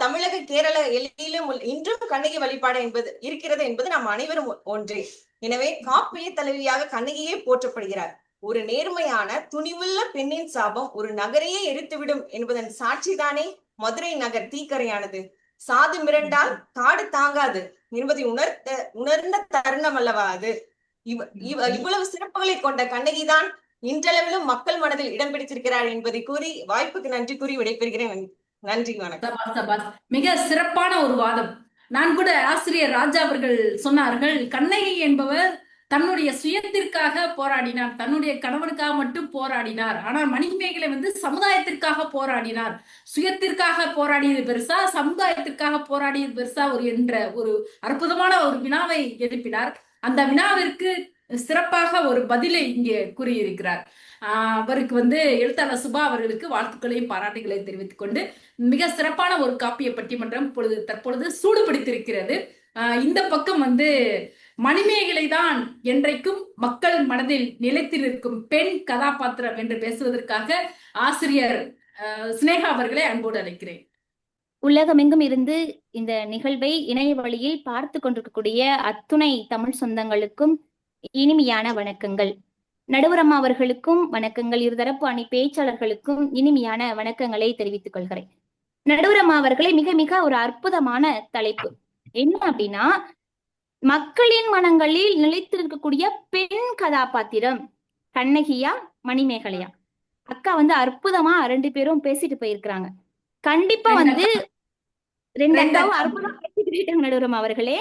தமிழக கேரள எல்லையிலும் இன்றும் கண்ணகி வழிபாடு இருக்கிறது என்பது நாம் அனைவரும் ஒன்றே. எனவே காப்பிய தலைவியாக கண்ணகியே போற்றப்படுகிறார். ஒரு நேர்மையான, துணிவுள்ள பெண்ணின் சாபம் ஒரு நகரையே எரித்துவிடும் என்பதன் சாட்சிதானே மதுரை நகர் தீக்கரையானது. சாது மிரண்டால் காடு தாங்காது என்பதை உணர்ந்த தருணம் அல்லவா அது. இவ்வளவு சிறப்புகளை கொண்ட கண்ணகிதான் இன்றளவிலும் மக்கள் மனதில் இடம் பிடித்திருக்கிறார் என்பதை கூறி வாய்ப்புக்கு நன்றி கூறி விடைபெறுகிறேன். நன்றி, வணக்கம். மிக சிறப்பான ஒரு வாதம். நான் கூட ஆசிரியர் ராஜா அவர்கள் சொன்னார்கள், கண்ணகி என்பவர் தன்னுடைய சுயத்திற்காக போராடினார், தன்னுடைய கணவனுக்காக மட்டும் போராடினார். ஆனால் மணிமேகலை சமுதாயத்திற்காக போராடினார். சுயத்திற்காக போராடியது பெருசா, சமுதாயத்திற்காக போராடியது பெருசா என்ற ஒரு அற்புதமான ஒரு வினாவை எழுப்பினார். அந்த வினாவிற்கு சிறப்பாக ஒரு பதிலை இங்கே கூறியிருக்கிறார். அவருக்கு எழுத்தாளர் சுபா அவர்களுக்கு வாழ்த்துக்களையும் பாராட்டுகளையும் தெரிவித்துக் கொண்டு மிக சிறப்பான ஒரு காப்பிய பட்டிமன்றம் தற்பொழுது சூடு பிடித்திருக்கிறது. இந்த பக்கம் மணிமேகலை தான் என்றைக்கும் மக்கள் மனதில் நிலைத்து நிற்கும் பெண் கதாபாத்திரம் என்று பேசுவதற்காக ஆசிரியர் சினேகா அவர்களை அன்போடு அழைக்கிறேன். உலகமெங்கும் இருந்து இந்த நிகழ்வை இணைய வழியில் பார்த்து கொண்டிருக்கக்கூடிய அத்துணை தமிழ் சொந்தங்களுக்கும் இனிமையான வணக்கங்கள். நடுவரம்மா அவர்களுக்கும் வணக்கங்கள். இருதரப்பு அணி பேச்சாளர்களுக்கும் இனிமையான வணக்கங்களை தெரிவித்துக் கொள்கிறேன். நடுவரம்மா அவர்களை மிக மிக ஒரு அற்புதமான தலைப்பு என்ன அப்படின்னா, மக்களின் மனங்களில் நிலைத்திருக்கக்கூடிய பெண் கதாபாத்திரம் கண்ணகியா மணிமேகலையா? அக்கா அற்புதமா 2 பேரும் பேசிட்டு போயிருக்கிறாங்க. கண்டிப்பா ரெண்டாவது அற்புதமா பேசிட்டு போயிட்டாங்க நடுவரம்மா அவர்களே.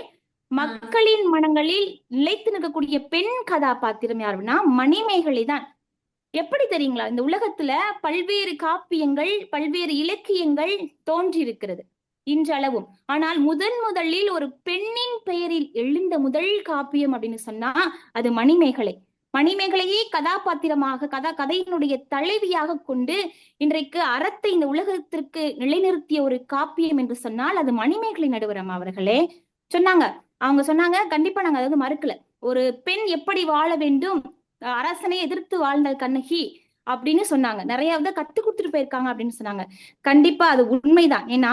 மக்களின் மனங்களில் நிலைத்து நிற்கக்கூடிய பெண் கதாபாத்திரம் யாருன்னா மணிமேகலை தான். எப்படி தெரியுங்களா? இந்த உலகத்துல பல்வேறு காப்பியங்கள், பல்வேறு இலக்கியங்கள் தோன்றி இருக்கிறது இன்றளவும். ஆனால் முதலில் ஒரு பெண்ணின் பெயரில் எழுந்த முதல் காப்பியம் அப்படின்னு சொன்னா அது மணிமேகலை. மணிமேகலையை கதாபாத்திரமாக கதையினுடைய தலைவியாக கொண்டு இன்றைக்கு அறத்தை இந்த உலகத்திற்கு நிலைநிறுத்திய ஒரு காப்பியம் என்று சொன்னால் அது மணிமேகலை. நடுவரம் அவர்களே அவங்க சொன்னாங்க, கண்டிப்பா நாங்க மறுக்கல. ஒரு பெண் எப்படி வாழ வேண்டும், அரசனை எதிர்த்து வாழ்ந்தாள் கண்ணகி அப்படின்னு சொன்னாங்க. நிறைய கத்து கொடுத்துட்டு போயிருக்காங்க அப்படின்னு சொன்னாங்க. கண்டிப்பா அது உண்மைதான். ஏன்னா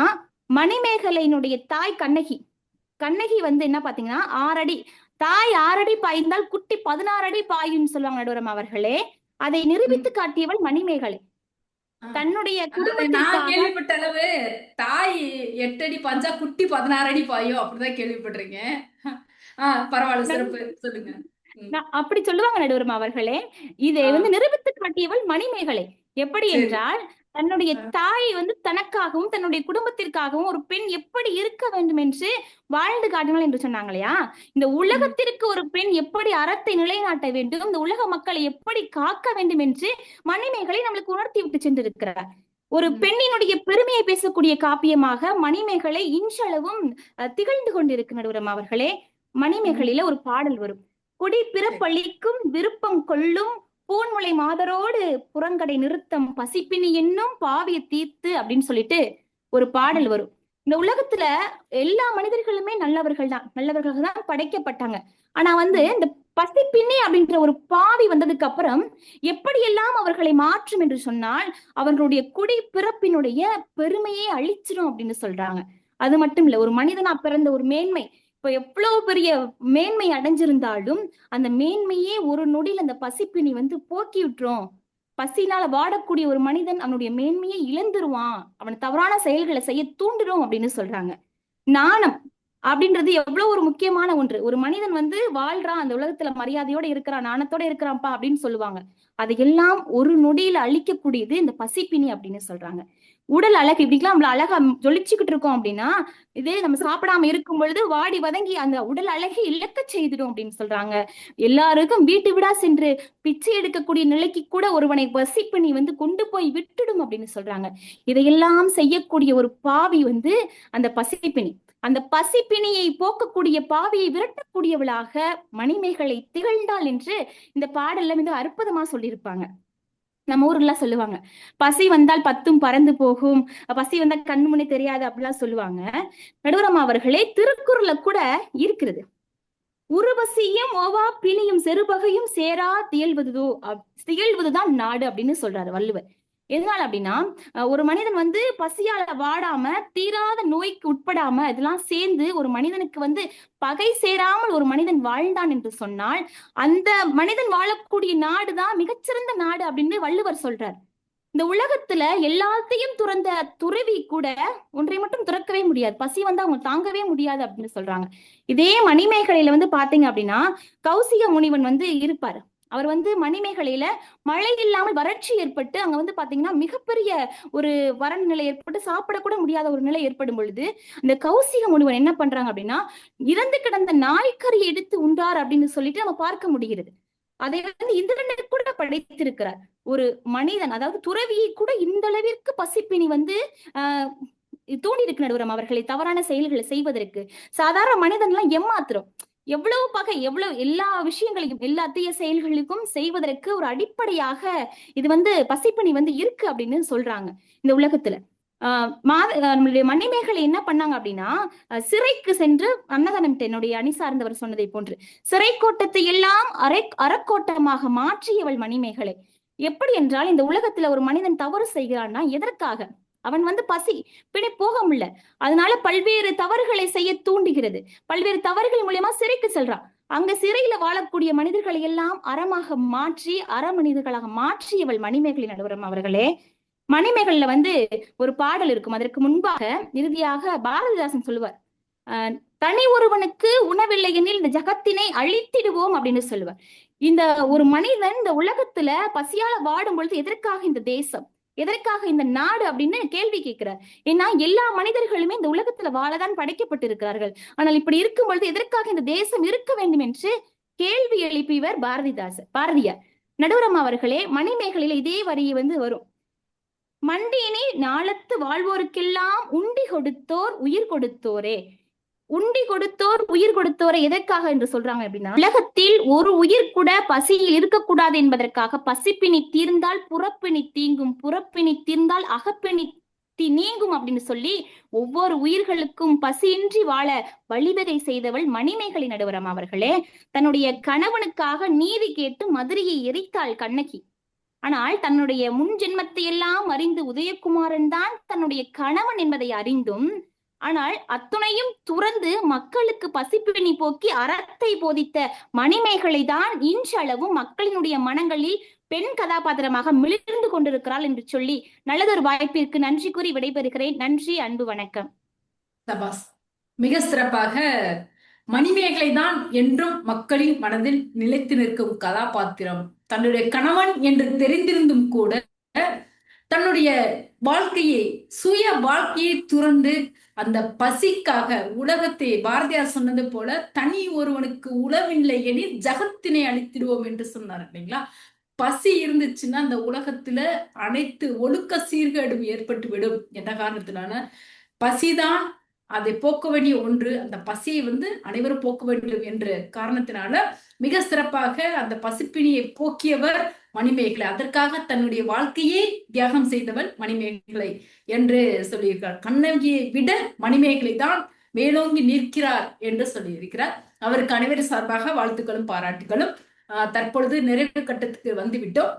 மணிமேகலையினுடைய தாய் கண்ணகி என்ன பாத்தீங்கன்னா 6 அடி, தாய் 6 அடி பாய்ந்தால் குட்டி 16 அடி பாயுன்னு சொல்லுவாங்க நடுவரம் அவர்களே. அதை நிரூபித்து காட்டியவள் மணிமேகலை. தன்னுடைய குடும்பத்திற்காக கேள்விப்பட்ட அளவு தாய் 8 அடி பாஞ்சா குட்டி 16 அடி பாயும் அப்படிதான் கேள்விப்பட்டிருக்கேன். பரவாயில்ல, சிறப்பு, சொல்லுங்க. அப்படி சொல்லுவாங்க நடுவரம் அவர்களே. இதை நிரூபித்து காட்டியவள் மணிமேகலை. எப்படி என்றால் தன்னுடைய தாய் தனக்காகவும் தன்னுடைய குடும்பத்திற்காகவும் ஒரு பெண் எப்படி இருக்க வேண்டும் என்று வாழ்ந்து காட்டினாள் என்று சொன்னாங்க இல்லையா? இந்த உலகத்திற்கு ஒரு பெண் எப்படி அறத்தை நிலைநாட்ட வேண்டும், இந்த உலக மக்களை எப்படி காக்க வேண்டும் என்று மணிமேகலை நம்மளுக்கு உணர்த்தி விட்டு சென்றிருக்கிறார். ஒரு பெண்ணினுடைய பெருமையை பேசக்கூடிய காப்பியமாக மணிமேகலை இன்றளவும் திகழ்ந்து கொண்டிருக்கு நடுவரம் அவர்களே. மணிமேகலையில ஒரு பாடல் வரும், குடி பிறப்பளிக்கும் விருப்பம் கொள்ளும் பூன்முளை மாதரோடு புறங்கடை நிறுத்தம் பசிப்பினி என்னும் பாவிய தீர்த்து அப்படின்னு சொல்லிட்டு ஒரு பாடல் வரும். இந்த உலகத்துல எல்லா மனிதர்களுமே நல்லவர்கள் தான் படைக்கப்பட்டாங்க. ஆனா இந்த பசிப்பினி அப்படின்ற ஒரு பாவி வந்ததுக்கு அப்புறம் எப்படியெல்லாம் அவர்களை மாற்றும் என்று சொன்னால் அவர்களுடைய குடி பிறப்பினுடைய பெருமையை அழிச்சிடும் அப்படின்னு சொல்றாங்க. அது மட்டும் இல்ல, ஒரு மனிதனா பிறந்த ஒரு மேன்மை இப்ப எவ்வளவு பெரிய மேன்மை அடைஞ்சிருந்தாலும் அந்த மேன்மையே ஒரு நொடியில் அந்த பசிப்பினி போக்கி விட்டுரும். பசினால வாடக்கூடிய ஒரு மனிதன் அவனுடைய மேன்மையை இழந்துருவான், அவன் தவறான செயல்களை செய்ய தூண்டுறோம் அப்படின்னு சொல்றாங்க. நாணம் அப்படின்றது எவ்வளவு ஒரு முக்கியமான ஒன்று. ஒரு மனிதன் வாழ்றான், அந்த உலகத்துல மரியாதையோட இருக்கிறான், நாணத்தோட இருக்கிறான்ப்பா அப்படின்னு சொல்லுவாங்க. அதையெல்லாம் ஒரு நொடியில அழிக்கக்கூடியது இந்த பசிப்பினி அப்படின்னு சொல்றாங்க. உடல் அழகு இப்படிலாம் நம்மள அழகா ஜொலிச்சுக்கிட்டு இருக்கோம் அப்படின்னா இதே நம்ம சாப்பிடாம இருக்கும் பொழுது வாடி வதங்கி அந்த உடல் அழகை இழக்க செய்திடும் அப்படின்னு சொல்றாங்க. எல்லாருக்கும் வீட்டு விடா சென்று பிச்சை எடுக்கக்கூடிய நிலைக்கு கூட ஒருவனை பசிப்பினி கொண்டு போய் விட்டுடும் அப்படின்னு சொல்றாங்க. இதையெல்லாம் செய்யக்கூடிய ஒரு பாவி அந்த பசிப்பினி. அந்த பசிப்பினியை போக்கக்கூடிய பாவியை விரட்டக்கூடியவளாக மணிமேகலை திகழ்ந்தாள் என்று இந்த பாடல்ல அற்புதமா சொல்லியிருப்பாங்க. நம்ம ஊர்லாம் சொல்லுவாங்க, பசி வந்தால் 10ம் பறந்து போகும், பசி வந்தா கண்ணு முன்னே தெரியாது அப்படிலாம் சொல்லுவாங்க. நடுவரம் அவர்களே, திருக்குறள்ல கூட இருக்கிறது, உருவசியும் ஓவா பிணியும் செருபகையும் சேரா திகழ்வதுதான் நாடு அப்படின்னு சொல்றாரு வள்ளுவர். எதனால அப்படின்னா ஒரு மனிதன் பசியால வாடாம தீராத நோய்க்கு உட்படாம இதெல்லாம் சேர்ந்து ஒரு மனிதனுக்கு பகை சேராமல் ஒரு மனிதன் வாழ்ந்தான் என்று சொன்னால் அந்த மனிதன் வாழக்கூடிய நாடுதான் மிகச்சிறந்த நாடு அப்படின்னு வள்ளுவர் சொல்றார். இந்த உலகத்துல எல்லாத்தையும் துறந்த துறவி கூட ஒன்றை மட்டும் துறக்கவே முடியாது, பசி வந்து அவங்க தாங்கவே முடியாது அப்படின்னு சொல்றாங்க. இதே மணிமேகலையில வந்து பாத்தீங்க அப்படின்னா கௌசிக முனிவன் வந்து இருப்பாரு. அவர் வந்து மணிமேகலையில மழை இல்லாமல் வறட்சி ஏற்பட்டு அங்க வந்து பாத்தீங்கன்னா மிகப்பெரிய ஒரு வறண்ட நிலை ஏற்பட்டு சாப்பிடக்கூட முடியாத ஒரு நிலை ஏற்படும் பொழுது இந்த கௌசிக முனிவன் என்ன பண்றாங்க அப்படின்னா இறந்து கிடந்த நாய்க்கறியை எடுத்து உண்டார் அப்படின்னு சொல்லிட்டு நம்ம பார்க்க முடிகிறது. அதை வந்து இந்திரனுக்கு கூட படைத்திருக்கிறார். ஒரு மனிதன், அதாவது துறவியை கூட இந்த அளவிற்கு பசிப்பினி வந்து ஆஹ் தூண்டி இருக்கு நடுவரம் அவர்களை தவறான செயல்களை செய்வதற்கு. சாதாரண மனிதன் எல்லாம் ஏமாத்துறோம், எவ்வளவு பகை, எவ்வளவு எல்லா விஷயங்களையும் எல்லா தீய செயல்களுக்கும் செய்வதற்கு ஒரு அடிப்படையாக இது வந்து பசிப்பினி வந்து இருக்கு அப்படின்னு சொல்றாங்க இந்த உலகத்துல. நம்மளுடைய மணிமேகலை என்ன பண்ணாங்க அப்படின்னா சிறைக்கு சென்று அன்னதானம், என்னுடைய அணி சார்ந்தவர் சொன்னதை போன்று சிறை கோட்டத்தை எல்லாம் அறக்கோட்டமாக மாற்றியவள் மணிமேகலை. எப்படி என்றால் இந்த உலகத்துல ஒரு மனிதன் தவறு செய்கிறான்னா எதற்காக? அவன் வந்து பசி பிணை போக முடியல, அதனால பல்வேறு தவறுகளை செய்ய தூண்டுகிறது, பல்வேறு தவறுகள் மூலியமா சிறைக்கு செல்றான். அங்க சிறையில வாழக்கூடிய மனிதர்களை எல்லாம் அறமாக மாற்றி அற மனிதர்களாக மாற்றியவள் மணிமேகலை நடுவரம் அவர்களே. மணிமேகல்ல வந்து ஒரு பாடல் இருக்கும், அதற்கு முன்பாக இறுதியாக பாரதிதாசன் சொல்லுவார், தனி ஒருவனுக்கு உணவில்லை எனில் இந்த ஜகத்தினை அழித்திடுவோம் அப்படின்னு சொல்லுவார். இந்த ஒரு மனிதன் இந்த உலகத்துல பசியால வாடும் பொழுது எதற்காக இந்த தேசம், எதற்காக இந்த நாடு அப்படின்னு கேள்வி கேட்கிறார். ஏன்னா எல்லா மனிதர்களுமே இந்த உலகத்துல வாழதான் படைக்கப்பட்டிருக்கிறார்கள். ஆனால் இப்படி இருக்கும் பொழுது எதற்காக இந்த தேசம் இருக்க வேண்டும் என்று கேள்வி எழுப்பியவர் பாரதியார். நடுவரம் அவர்களே, மணிமேகலையில இதே வரி வந்து வரும், மண்டியினை நாளத்து வாழ்வோருக்கெல்லாம் உண்டி கொடுத்தோர் உயிர் கொடுத்தோரே. உண்டி கொடுத்தோர் உயிர் கொடுத்தோரை எதற்காக என்று சொல்றாங்க அப்படின்னா உலகத்தில் ஒரு உயிர் கூட பசியில் இருக்கக்கூடாது என்பதற்காக. பசிப்பினி தீர்ந்தால் புறப்பினி தீங்கும், புறப்பினி தீர்ந்தால் அகப்பினி நீங்கும் அப்படின்னு சொல்லி ஒவ்வொரு உயிர்களுக்கும் பசியின்றி வாழ வழிவகை செய்தவள் மணிமேகலை நடுவரம் அவர்களே. தன்னுடைய கணவனுக்காக நீதி கேட்டு மதுரையை எரித்தாள் கண்ணகி. ஆனால் தன்னுடைய முன் ஜென்மத்தை எல்லாம் அறிந்து உதயகுமாரன் தான் தன்னுடைய கணவன் என்பதை அறிந்தும் ஆனால் அத்துணையும் துறந்து மக்களுக்கு பசிப்பினி போக்கி அறத்தை போதித்த மணிமேகலை தான் இன்றளவும் மக்களினுடைய மனங்களில் பெண் கதாபாத்திரமாக மிளிர்ந்து கொண்டிருக்கிறாள் என்று சொல்லி நல்லதொரு வாய்ப்பிற்கு நன்றி கூறி விடைபெறுகிறேன். நன்றி, அன்பு, வணக்கம். சபாஸ், மிக சிறப்பாக மணிமேகலை தான் என்றும் மக்களின் மனதில் நிலைத்து நிற்கும் கதாபாத்திரம். தன்னுடைய கணவன் என்று தெரிந்திருந்தும் கூட தன்னுடைய வாழ்க்கையை, சுய வாழ்க்கையை துறந்து அந்த பசிக்காக உலகத்தை, பாரதியார் சொன்னது போல தனி ஒருவனுக்கு உளவில்லை எனில் ஜகத்தினை அழித்திடுவோம் என்று சொன்னார் இல்லைங்களா. பசி இருந்துச்சுன்னா அந்த உலகத்துல அனைத்து ஒழுக்க சீர்கேடும் ஏற்பட்டு விடும் என்ற காரணத்தினால பசிதான் அதை போக்க வேண்டிய ஒன்று. அந்த பசியை வந்து அனைவரும் போக்க வேண்டும் என்ற காரணத்தினால மிக சிறப்பாக அந்த பசிப்பினியை போக்கியவர் மணிமேகலை. அதற்காக தன்னுடைய வாழ்க்கையே தியாகம் செய்தவள் மணிமேகலை என்று சொல்லியிருக்கிறார். கண்ணகியை விட மணிமேகலை தான் மேலோங்கி நிற்கிறார் என்று சொல்லியிருக்கிறார். அவருக்கு அனைவரும் சார்பாக வாழ்த்துக்களும் பாராட்டுகளும். தற்பொழுது நிறைவு கட்டத்துக்கு வந்துவிட்டோம்.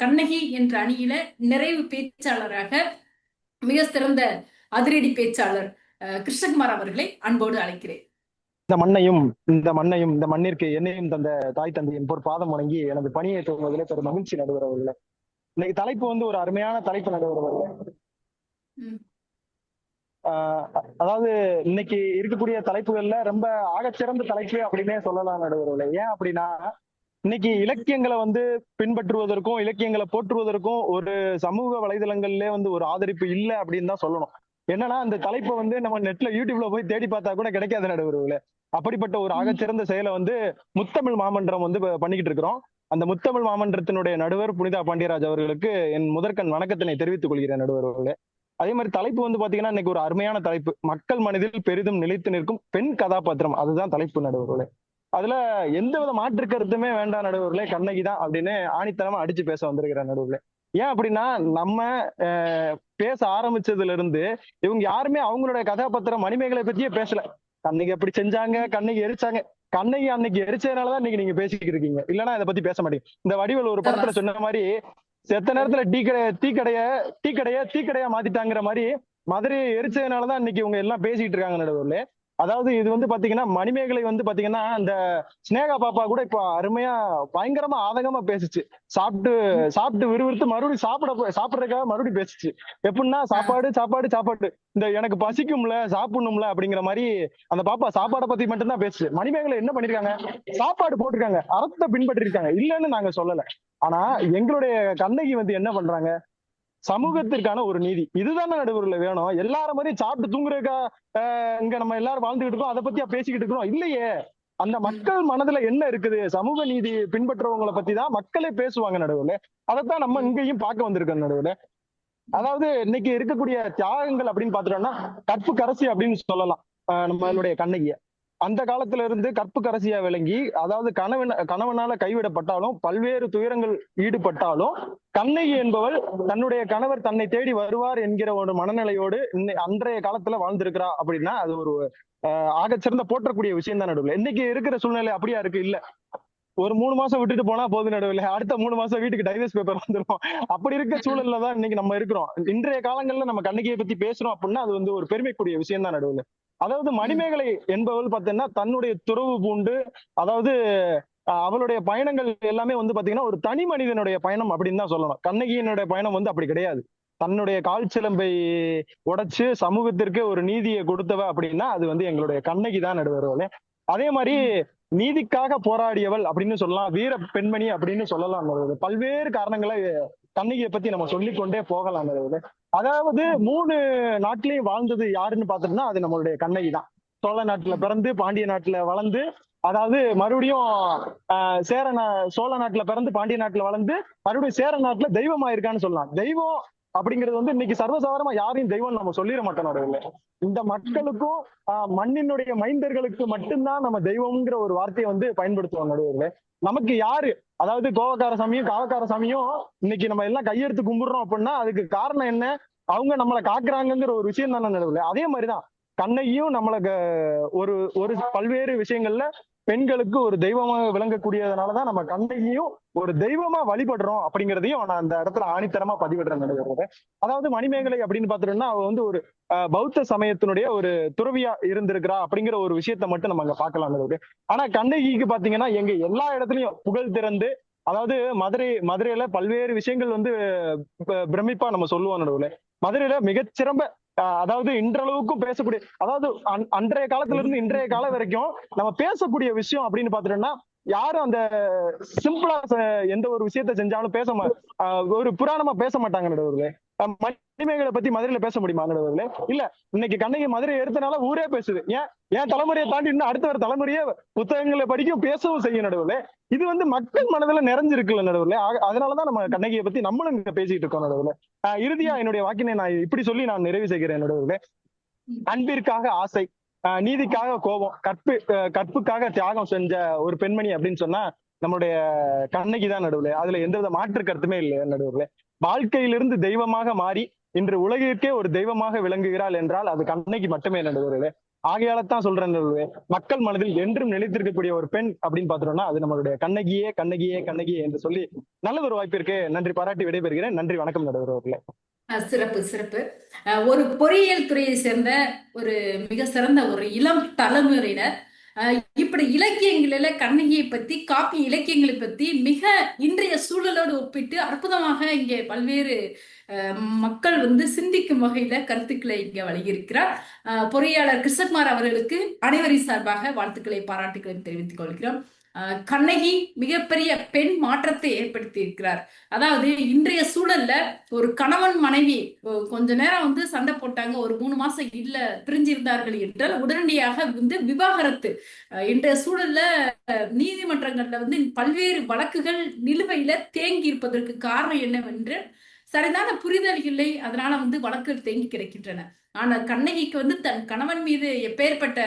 கண்ணகி என்ற அணியில நிறைவு பேச்சாளராக மிக சிறந்த அதிரடி பேச்சாளர் கிருஷ்ணகுமார் அவர்களை அன்போடு அழைக்கிறேன். இந்த மண்ணிற்கு என்னையும் தந்த தாய் தந்தையின் பாதம் வணங்கி எனது பணியை துவங்குவதில் பெரும் மகிழ்ச்சி நடுவர் அவர்களே. இன்னைக்கு தலைப்பு வந்து ஒரு அருமையான தலைப்பு நடுவர் அவர்களே. அதாவது இன்னைக்கு இருக்கக்கூடிய தலைப்புகள்ல ரொம்ப ஆகச்சிறந்த தலைப்பு அப்படின்னே சொல்லலாம் நடுவர் அவர்களே. ஏன் அப்படின்னா இன்னைக்கு இலக்கியங்களை வந்து பின்பற்றுவதற்கும் இலக்கியங்களை போற்றுவதற்கும் ஒரு சமூக வலைதளங்கள்ல வந்து ஒரு ஆதரிப்பு இல்லை அப்படின்னு தான் சொல்லணும். என்னன்னா அந்த தலைப்பை வந்து நம்ம நெட்ல யூடியூப்ல போய் தேடி பார்த்தா கூட கிடைக்காத நடுவர்களே. அப்படிப்பட்ட ஒரு ஆகச்சிறந்த செயலை வந்து முத்தமிழ் மாமன்றம் வந்து பண்ணிக்கிட்டு இருக்கிறோம். அந்த முத்தமிழ் மாமன்றத்தினுடைய நடுவர் புனிதா பாண்டியராஜ் அவர்களுக்கு என் முதற்கண் வணக்கத்தினை தெரிவித்துக் கொள்கிறேன் நடுவர்களே. அதே மாதிரி தலைப்பு வந்து பாத்தீங்கன்னா இன்னைக்கு ஒரு அருமையான தலைப்பு, மக்கள் மனதில் பெரிதும் நிலைத்து நிற்கும் பெண் கதாபாத்திரம், அதுதான் தலைப்பு நடுவர்களே. அதுல எந்த வித மாற்று கருத்துமே வேண்டாம் நடுவர்களே, கண்ணகி தான் அப்படின்னு ஆணித்தனமா அடிச்சு பேச வந்திருக்கிற நடுவர்களே. ஏன் அப்படின்னா நம்ம பேச ஆரம்பிச்சதுல இருந்து இவங்க யாருமே அவங்களுடைய கதாபாத்திரம் மணிமேகலை பத்தியே பேசல. கண்ணகி எப்படி செஞ்சாங்க, கண்ணகி எரிச்சாங்க, கண்ணகி அன்னைக்கு எரிச்சதுனாலதான் இன்னைக்கு நீங்க பேசிக்கிட்டு இருக்கீங்க, இல்லன்னா இதை பத்தி பேச மாட்டீங்க. இந்த வடிவேல் ஒரு படத்துல சொன்ன மாதிரி செத்த நேரத்துல டீ கடையா மாத்திட்டாங்கிற மாதிரி மதுரையை எரிச்சதுனாலதான் இன்னைக்கு இவங்க எல்லாம் பேசிட்டு இருக்காங்க நடுவர்களே. அதாவது இது வந்து பாத்தீங்கன்னா மணிமேகலை வந்து பாத்தீங்கன்னா அந்த ஸ்னேகா பாப்பா கூட இப்போ அருமையா பயங்கரமா ஆதங்கமா பேசுச்சு. சாப்பிட்டு சாப்பிட்டு விறுவிறுத்து மறுபடியும் சாப்பிடுறதுக்காக மறுபடியும் பேசுச்சு. எப்படின்னா சாப்பாடு சாப்பாடு சாப்பாடு, இந்த எனக்கு பசிக்கும்ல சாப்பிடணும்ல அப்படிங்கிற மாதிரி அந்த பாப்பா சாப்பாடை பத்தி மட்டும்தான் பேசுச்சு. மணிமேகலை என்ன பண்ணிருக்காங்க, சாப்பாடு போட்டிருக்காங்க, அறத்தை பின்பற்றி இருக்காங்க, இல்லைன்னு நாங்க சொல்லல. ஆனா எங்களுடைய கண்ணகி வந்து என்ன பண்றாங்க, சமூகத்திற்கான ஒரு நீதி இதுதானே நடுவர்ல வேணும். எல்லாரும் மாதிரி சாப்பிட்டு தூங்குறதுக்கா இங்க நம்ம எல்லாரும் வாழ்ந்துகிட்டு இருக்கோம், அதை பத்தியா பேசிக்கிட்டு இருக்கிறோம்? இல்லையே. அந்த மக்கள் மனதுல என்ன இருக்குது, சமூக நீதி பின்பற்றவங்களை பத்தி தான் மக்களே பேசுவாங்க நடுவுல. அதைத்தான் நம்ம இங்கேயும் பார்க்க வந்திருக்கோம் நடுவுல. அதாவது இன்னைக்கு இருக்கக்கூடிய தியாகங்கள் அப்படின்னு பாத்துட்டோம்னா கற்புக்கரசி அப்படின்னு சொல்லலாம் நம்மளுடைய கண்ணகிய. அந்த காலத்துல இருந்து கற்புக்கரசியா விளங்கி, அதாவது கணவனால கைவிடப்பட்டாலும் பல்வேறு துயரங்கள் ஈடுபட்டாலும் கண்ணகி என்பவள் தன்னுடைய கணவர் தன்னை தேடி வருவார் என்கிற ஒரு மனநிலையோடு அன்றைய காலத்துல வாழ்ந்திருக்கிறா அப்படின்னா அது ஒரு ஆகச்சிறந்த போற்றக்கூடிய விஷயம் தான் நடுவில். இன்னைக்கு இருக்கிற சூழ்நிலை அப்படியா இருக்கு? இல்ல. ஒரு 3 மாசம் விட்டுட்டு போனா போது நடுவில், அடுத்த 3 மாசம் வீட்டுக்கு டைவர்ஸ் பேப்பர் வந்துடும். அப்படி இருக்க சூழல்ல தான் இன்னைக்கு நம்ம இருக்கிறோம். இன்றைய காலங்கள்ல நம்ம கண்ணகியை பத்தி பேசுறோம் அப்படின்னா அது வந்து ஒரு பெருமைக்குரிய விஷயம் தான் நடுவில். அதாவது மணிமேகலை என்பவள் பாத்தீங்கன்னா தன்னுடைய துறவு பூண்டு, அதாவது அவளுடைய பயணங்கள் எல்லாமே வந்து பாத்தீங்கன்னா ஒரு தனி மனிதனுடைய பயணம் அப்படின்னு தான் சொல்லணும். கண்ணகியினுடைய பயணம் வந்து அப்படி கிடையாது. தன்னுடைய கால் சிலம்பை உடைச்சு சமூகத்திற்கு ஒரு நீதியை கொடுத்தவ அப்படின்னா அது வந்து எங்களுடைய கண்ணகி தான் நடுவர்களே. அதே மாதிரி நீதிக்காக போராடியவள் அப்படின்னு சொல்லலாம், வீர பெண்மணி அப்படின்னு சொல்லலாம். பல்வேறு காரணங்களை கண்ணகியை பத்தி நம்ம சொல்லிக்கொண்டே போகலாம். அதாவது 3 நாட்டிலையும் வாழ்ந்தது யாருன்னு பாத்தோம்னா அது நம்மளுடைய கண்ணகி தான். சோழ நாட்டுல பிறந்து பாண்டிய நாட்டுல வளர்ந்து, அதாவது மறுபடியும் சோழ நாட்டுல பிறந்து பாண்டிய நாட்டுல வளர்ந்து மறுபடியும் சேர நாட்டுல தெய்வமா இருக்கான்னு சொல்லலாம். தெய்வம் அப்படிங்கிறது வந்து இன்னைக்கு சர்வசாதாரணமா யாரையும் தெய்வம் நம்ம சொல்லிட மாட்டோம். இந்த மக்களுக்கும் மண்ணினுடைய மைந்தர்களுக்கு மட்டும்தான் நம்ம தெய்வம்ங்கிற ஒரு வார்த்தையை வந்து பயன்படுத்துவோம் நடுவர்களே. நமக்கு யாரு, அதாவது கோவக்கார சாமியும் காவக்கார சாமியும் இன்னைக்கு நம்ம எல்லாம் கையெடுத்து கும்பிடுறோம் அப்படின்னா அதுக்கு காரணம் என்ன, அவங்க நம்மளை காக்குறாங்கிற ஒரு விஷயம் தானே நடுவில். அதே மாதிரிதான் கண்ணகியும் நம்மளுக்கு ஒரு ஒரு பல்வேறு விஷயங்கள்ல பெண்களுக்கு ஒரு தெய்வமாக விளங்கக்கூடியதுனாலதான் நம்ம கண்ணகியும் ஒரு தெய்வமா வழிபடுறோம் அப்படிங்கிறதையும் நான் அந்த இடத்துல ஆணித்தரமா பதிவிடுறேன் நடுவர்களே. அதாவது மணிமேகலை அப்படின்னு பாத்துட்டோம்னா அவ வந்து ஒரு பௌத்த சமயத்தினுடைய ஒரு துறவியா இருந்திருக்கிறா அப்படிங்கிற ஒரு விஷயத்த மட்டும் நம்ம அங்க பார்க்கலாம் நடுவர்களே. ஆனா கண்ணகிக்கு பாத்தீங்கன்னா எங்க எல்லா இடத்துலயும் புகழ் திறந்து, அதாவது மதுரையில பல்வேறு விஷயங்கள் வந்து பிரமிப்பா நம்ம சொல்லுவோம் நடுவுல. மதுரையில மிகச்சிறந்த அதாவது இன்றளவுக்கும் பேசக்கூடிய, அதாவது அன்றைய காலத்துல இருந்து இன்றைய காலம் வரைக்கும் நம்ம பேசக்கூடிய விஷயம் அப்படின்னு பாத்துட்டோம்னா யாரும் அந்த சிம்பிளா எந்த ஒரு விஷயத்த செஞ்சாலும் ஒரு புராணமா பேச மாட்டாங்க நடுவர்களே. மணிமேகலை பத்தி மதுரையில பேச முடியுமா நடுவர்களே? இல்ல. இன்னைக்கு கண்ணகி மதுரை எடுத்தனால ஊரே பேசுது. ஏன் தலைமுறையை தாண்டி இன்னும் அடுத்த ஒரு தலைமுறையே புத்தகங்களை படிக்கும் பேசவும் செய்யும் நடுவுல. இது வந்து மக்கள் மனதுல நிறைஞ்சிருக்குல்ல நடுவுல. அதனாலதான் நம்ம கண்ணகியை பத்தி நம்மளும் இங்க பேசிட்டு இருக்கோம் நடுவுல. இறுதியா என்னுடைய வாக்கினை நான் இப்படி சொல்லி நான் நிறைவு செய்கிறேன் நடுவுல. அன்பிற்காக ஆசை, நீதிக்காக கோபம், கற்புக்காக தியாகம் செஞ்ச ஒரு பெண்மணி அப்படின்னு சொன்னா நம்மளுடைய கண்ணகி தான் நடுவுல. அதுல எந்தவித மாற்று கருத்துமே இல்லை நடுவுல. வாழ்க்கையிலிருந்து தெய்வமாக மாறி இன்று உலகிற்கே ஒரு தெய்வமாக விளங்குகிறாள் என்றால் அது கண்ணகி மட்டுமே நடுவுல. ஆகையாலத்தான் சொல்றேன் நடுவுல, மக்கள் மனதில் என்றும் நிலைத்திருக்கக்கூடிய ஒரு பெண் அப்படின்னு பாத்துட்டோம்னா அது நம்மளுடைய கண்ணகியே கண்ணகியே கண்ணகியே என்று சொல்லி நல்லது ஒரு வாய்ப்பிற்கு நன்றி பாராட்டி விடைபெறுகிறேன். நன்றி, வணக்கம் நடுவர்களே. சிறப்பு சிறப்பு. ஒரு பொறியியல் துறையை சேர்ந்த ஒரு மிக சிறந்த ஒரு இளம் தலைமுறையினர் இப்படி இலக்கியங்களில கண்ணகியை பத்தி, காப்பிய இலக்கியங்களை பத்தி மிக இன்றைய சூழலோடு ஒப்பிட்டு அற்புதமாக இங்கே பல்வேறு மக்கள் வந்து சிந்திக்கும் வகையில கருத்துக்களை இங்க வழங்கியிருக்கிறார். பொறியாளர் கிருஷ்ணகுமார் அவர்களுக்கு அனைவரின் சார்பாக வாழ்த்துக்களை பாராட்டுக்களை தெரிவித்துக் கொள்கிறோம். கண்ணகி மிகப்பெரிய பெண் மாற்றத்தை ஏற்படுத்தி இருக்கிறார். அதாவது இன்றைய சூழல்ல ஒரு கணவன் மனைவி கொஞ்ச நேரம் வந்து சண்டை போட்டாங்க, ஒரு 3 மாசம் இல்ல பிரிஞ்சிருந்தார்கள் என்றால் உடனடியாக வந்து விவாகரத்து. இன்றைய சூழல்ல நீதிமன்றங்கள்ல வந்து பல்வேறு வழக்குகள் நிலுவையில தேங்கி இருப்பதற்கு காரணம் என்னவென்று சரிதான புரிதல் இல்லை. அதனால வந்து வழக்குகள் தேங்கி கிடைக்கின்றன. ஆனா கண்ணகிக்கு வந்து தன் கணவன் மீது எப்பேற்பட்ட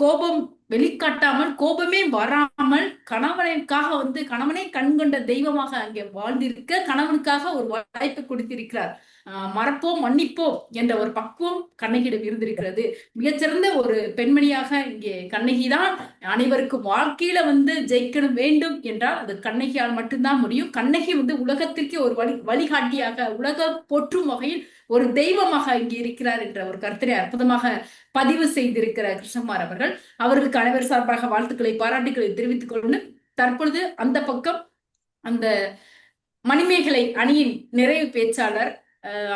கோபம் வெளிக்காட்டாமல், கோபமே வராமல், கணவனுக்காக வந்து கணவனை கண்கொண்ட தெய்வமாக அங்கே வாழ்ந்திருக்க கணவனுக்காக ஒரு வாய்ப்பை கொடுத்திருக்கிறார். மறப்போம் மன்னிப்போம் என்ற ஒரு பக்குவம் கண்ணகியிடம் இருந்திருக்கிறது. மிகச்சிறந்த ஒரு பெண்மணியாக இங்கே கண்ணகிதான். அனைவருக்கும் வாழ்க்கையில வந்து ஜெயிக்கணும் வேண்டும் என்றால் அது கண்ணகியால் மட்டும்தான் முடியும். கண்ணகி வந்து உலகத்திற்கு ஒரு வழிகாட்டியாக, உலக போற்றும் வகையில் ஒரு தெய்வமாக இங்கே இருக்கிறார் என்ற ஒரு கருத்தினை அற்புதமாக பதிவு செய்திருக்கிற கிருஷ்ணகுமார் அவர்கள், அவர்களுக்கு அனைவர் சார்பாக வாழ்த்துக்களை பாராட்டுக்களை தெரிவித்துக் கொண்டு தற்பொழுது அந்த பக்கம் அந்த மணிமேகலை அணியின் நிறைவு பேச்சாளர்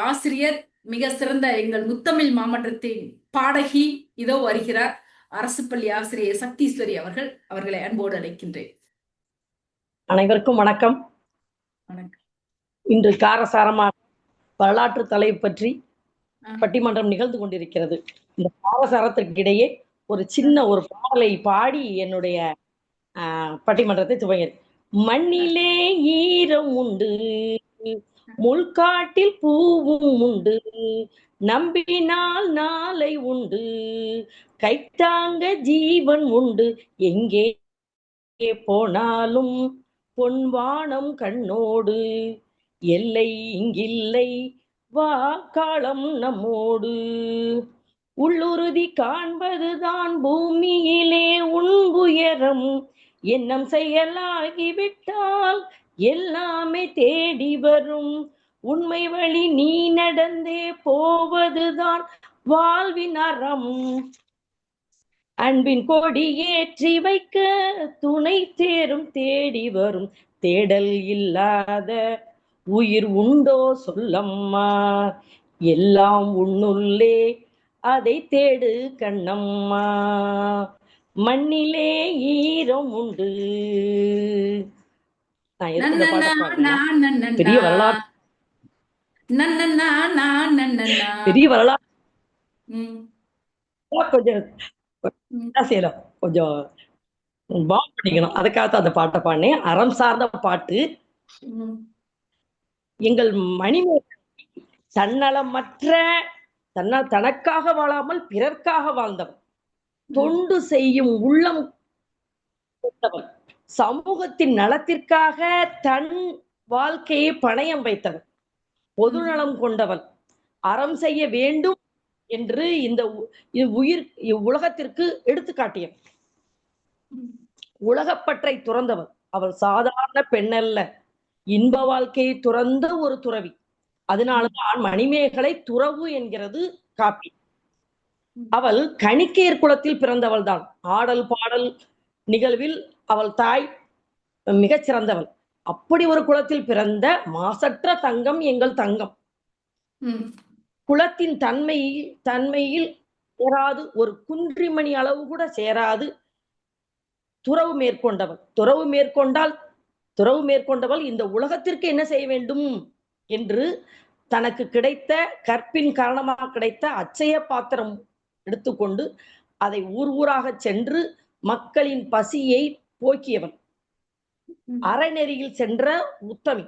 ஆசிரியர் மிக சிறந்த எங்கள் முத்தமிழ் மாவட்டத்தின் பாடகி இதோ வருகிறார், அரசு பள்ளி ஆசிரியர் சக்தீஸ்வரி அவர்கள். அவர்களை அன்போடு அழைக்கின்றேன். அனைவருக்கும் வணக்கம். வணக்கம். இன்று காரசாரமாக வரலாற்று தலை பற்றி பட்டிமன்றம் நிகழ்ந்து கொண்டிருக்கிறது. இந்த காரசாரத்திற்கு இடையே ஒரு சின்ன ஒரு பாடலை பாடி என்னுடைய பட்டிமன்றத்தை துவங்கியது. மண்ணிலே ஈரம் உண்டு, முள்காட்டில் பூவும் உண்டு, நம்பினால் நாளை உண்டு, கைத்தாங்க ஜீவன் உண்டு, எங்கே போனாலும் பொன்வானம் கண்ணோடு, எல்லை இங்கில்லை வா காலம் நம்மோடு, உள்ளுறுதி காண்பதுதான் பூமியிலே உள்உயரம், எண்ணம் செயலாகிவிட்டால் எல்லாமே தேடி வரும், உண்மை வழி நீ நடந்தே போவதுதான் வாழ்வின் அறம், அன்பின் கொடி ஏற்றி வைக்க துணை தேரும் தேடி வரும், தேடல் இல்லாத உயிர் உண்டோ சொல்லம்மா, எல்லாம் உன்னுள்ளே அதை தேடு கண்ணம்மா, மண்ணிலே ஈரம் உண்டு. பெரிய வரலாறு, பெரிய வரலாறு கொஞ்சம் செய்யலாம், கொஞ்சம் பாவம் பண்ணிக்கணும். அதுக்காகத்தான் அந்த பாட்டை பாடினேன். அறம் சார்ந்த பாட்டு. எங்கள் மணிமேகலை தன்னலமற்ற தனக்காக வாழாமல் பிறர்க்காக வாழ்ந்தவன், தொண்டு செய்யும் உள்ளம் கொண்டவன், சமூகத்தின் நலத்திற்காக தன் வாழ்க்கையை பணயம் வைத்தவன், பொது நலம் கொண்டவன், அறம் செய்ய வேண்டும் என்று இந்த உலகத்திற்கு எடுத்துக்காட்டியவன், உலகப்பற்றை துறந்தவன். அவள் சாதாரண பெண்ணல்ல, இன்ப வாழ்க்கையை துறந்த ஒரு துறவி. அதனாலதான் மணிமேகலை துறவு என்கிறது காப்பி. அவள் கணிக்கையர் குலத்தில் பிறந்தவள் தான். ஆடல் பாடல் நிகழ்வில் அவள் தாய் மிகச் சிறந்தவள். அப்படி ஒரு குலத்தில் பிறந்த மாசற்ற தங்கம் எங்கள் தங்கம். குலத்தின் தன்மையில் சேராது, ஒரு குன்றிமணி அளவு கூட சேராது துறவு மேற்கொண்டவள். துறவு மேற்கொண்டவள் இந்த உலகத்திற்கு என்ன செய்ய வேண்டும் என்று தனக்கு கிடைத்த கற்பின் காரணமாக கிடைத்த அச்சய பாத்திரம் எடுத்துக்கொண்டு அதை ஊர் ஊராக சென்று மக்களின் பசியை போக்கியவன். அறநெறியில் சென்ற உத்தமி,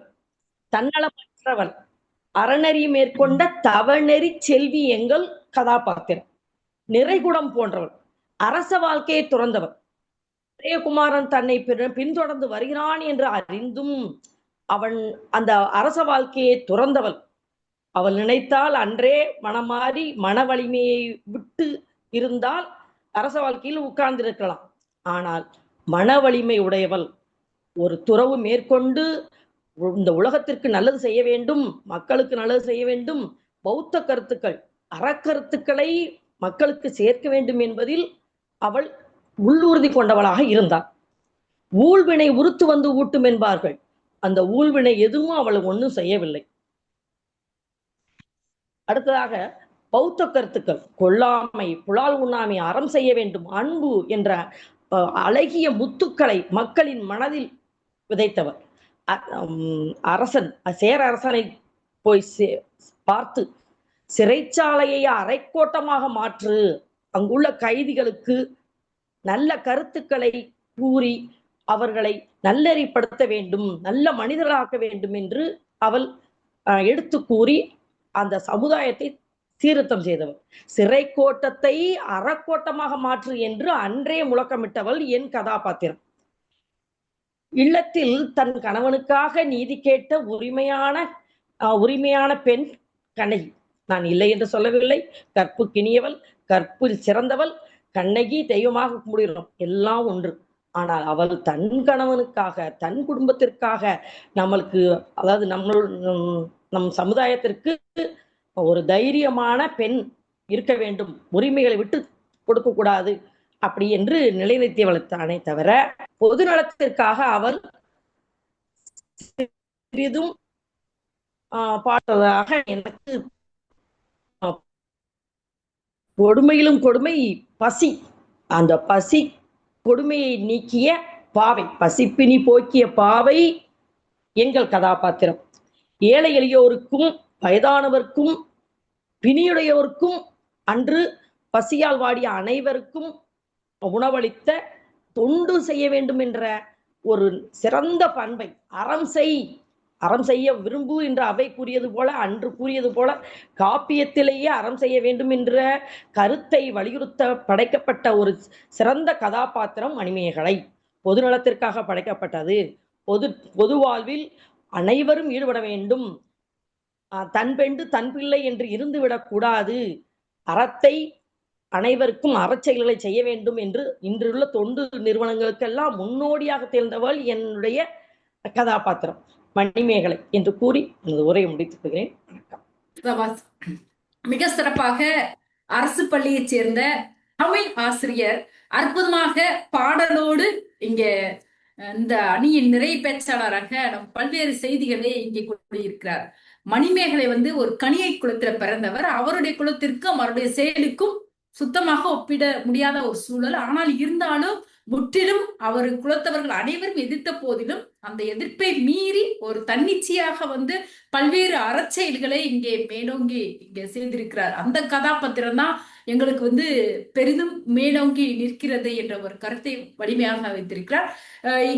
தன்னலமற்றவள், அறநெறி மேற்கொண்ட தவநெறி செல்வி எங்கள் கதாபாத்திரம். நிறைகுடம் போன்றவள், அரச வாழ்க்கையை துறந்தவள். உதயகுமாரன் தன்னை பின்தொடர்ந்து வருகிறான் என்று அறிந்தும் அவன் அந்த அரச வாழ்க்கையை துறந்தவள். அவள் நினைத்தால் அன்றே மனமாறி மன வலிமையை விட்டு இருந்தால் அரச வாழ்க்கையில் உட்கார்ந்திருக்கலாம். ஆனால் மன வலிமை உடையவள், ஒரு துறவு மேற்கொண்டு இந்த உலகத்திற்கு நல்லது செய்ய வேண்டும், மக்களுக்கு நல்லது செய்ய வேண்டும், பௌத்த கருத்துக்கள் அறக்கருத்துக்களை மக்களுக்கு சேர்க்க வேண்டும் என்பதில் அவள் உள்ளுறுதி கொண்டவளாக இருந்தாள். ஊழ்வினை உறுத்து வந்து ஊட்டும் என்பார்கள். அந்த ஊழ்வினை எதுவும் அவள் ஒன்றும் செய்யவில்லை. அடுத்ததாக பௌத்த கருத்துக்கள், கொல்லாமை, புலால் உண்ணாமை, அறம் செய்ய வேண்டும், அன்பு என்ற அழகிய முத்துக்களை மக்களின் மனதில் விதைத்தவர். சேர அரசனை போய் பார்த்து சிறைச்சாலையை அரைக்கோட்டமாக மாற்று, அங்குள்ள கைதிகளுக்கு நல்ல கருத்துக்களை கூறி அவர்களை நல்லறிப்படுத்த வேண்டும், நல்ல மனிதராக்க வேண்டும் என்று அவள் எடுத்து கூறி அந்த சமுதாயத்தை சீர்திருத்தம் செய்தவள். சிறை கோட்டத்தை அறக்கோட்டமாக மாற்று என்று அன்றே முழக்கமிட்டவள் என் கதாபாத்திரம். இல்லத்தில் தன் கணவனுக்காக நீதி கேட்ட உரிமையான பெண் கண்ணகி. நான் இல்லை என்று சொல்லவில்லை. கற்பு கிணியவள், கற்பில் சிறந்தவள். கண்ணகி தெய்வமாக கும்பிடுகிறோம், எல்லாம் ஒன்று. ஆனால் அவள் தன் கணவனுக்காக, தன் குடும்பத்திற்காக, நம்மளுக்கு, அதாவது நம் சமுதாயத்திற்கு ஒரு தைரியமான பெண் இருக்க வேண்டும், உரிமைகளை விட்டு கொடுக்க கூடாது அப்படி என்று நிலைநிறுத்தி வளர்த்தானே தவிர பொது நலத்திற்காக அவள் சிறிதும் பார்த்ததாக எனக்கு கொடுமையிலும் கொடுமை பசி. அந்த பசி கொடுமையை நீக்கிய பாவை, பசிப்பினி போக்கிய பாவை எங்கள் கதாபாத்திரம். ஏழை எளியோருக்கும் வயதானவர்க்கும் பிணியுடையோருக்கும் அன்று பசியால் வாடிய அனைவருக்கும் உணவளித்த, தொண்டு செய்ய வேண்டும் என்ற ஒரு சிறந்த பண்பை, அறம் செய்ய விரும்பு என்று அவை கூறியது போல, அன்று கூறியது போல காப்பியத்திலேயே அறம் செய்ய வேண்டும் என்ற கருத்தை வலியுறுத்த படைக்கப்பட்ட ஒரு சிறந்த கதாபாத்திரம் மணிமேகலை. பொது நலத்திற்காக படைக்கப்பட்டது. பொது வாழ்வில் அனைவரும் ஈடுபட வேண்டும், தன் பெண்டு தன் பிள்ளை என்று இருந்துவிடக் கூடாது, அறத்தை அனைவருக்கும் அறச்செயல்களை செய்ய வேண்டும் என்று இன்றுள்ள தொண்டு நிறுவனங்களுக்கெல்லாம் முன்னோடியாக தேர்ந்தவள் என்னுடைய கதாபாத்திரம் மணிமேகலை என்று கூறி எனது உரையை முடித்துக் கொள்கிறேன். வணக்கம். மிக சிறப்பாக அரசு பள்ளியைச் சேர்ந்த தமிழ் ஆசிரியர் அற்புதமாக பாடலோடு இங்க இந்த அணியின் நிறை பேச்சாளராக நம் பல்வேறு செய்திகளை இங்கே கூறியிருக்கிறார். மணிமேகலை ஒரு கணியை குலத்துல பிறந்தவர். அவருடைய குலத்திற்கும் அவருடைய செயலுக்கும் சுத்தமாக ஒப்பிட முடியாத ஒரு சூழல். ஆனால் இருந்தாலும் முற்றிலும் அவர் குலத்தவர்கள் அனைவரும் எதிர்த்த போதிலும் அந்த எதிர்ப்பை மீறி ஒரு தன்னிச்சையாக பல்வேறு அறச்செயல்களை இங்கே மேலோங்கி இங்கே செய்திருக்கிறார். அந்த கதாபாத்திரம் தான் எங்களுக்கு பெரிதும் மேலோங்கி நிற்கிறது என்ற ஒரு கருத்தை வலிமையாக வைத்திருக்கிறார்.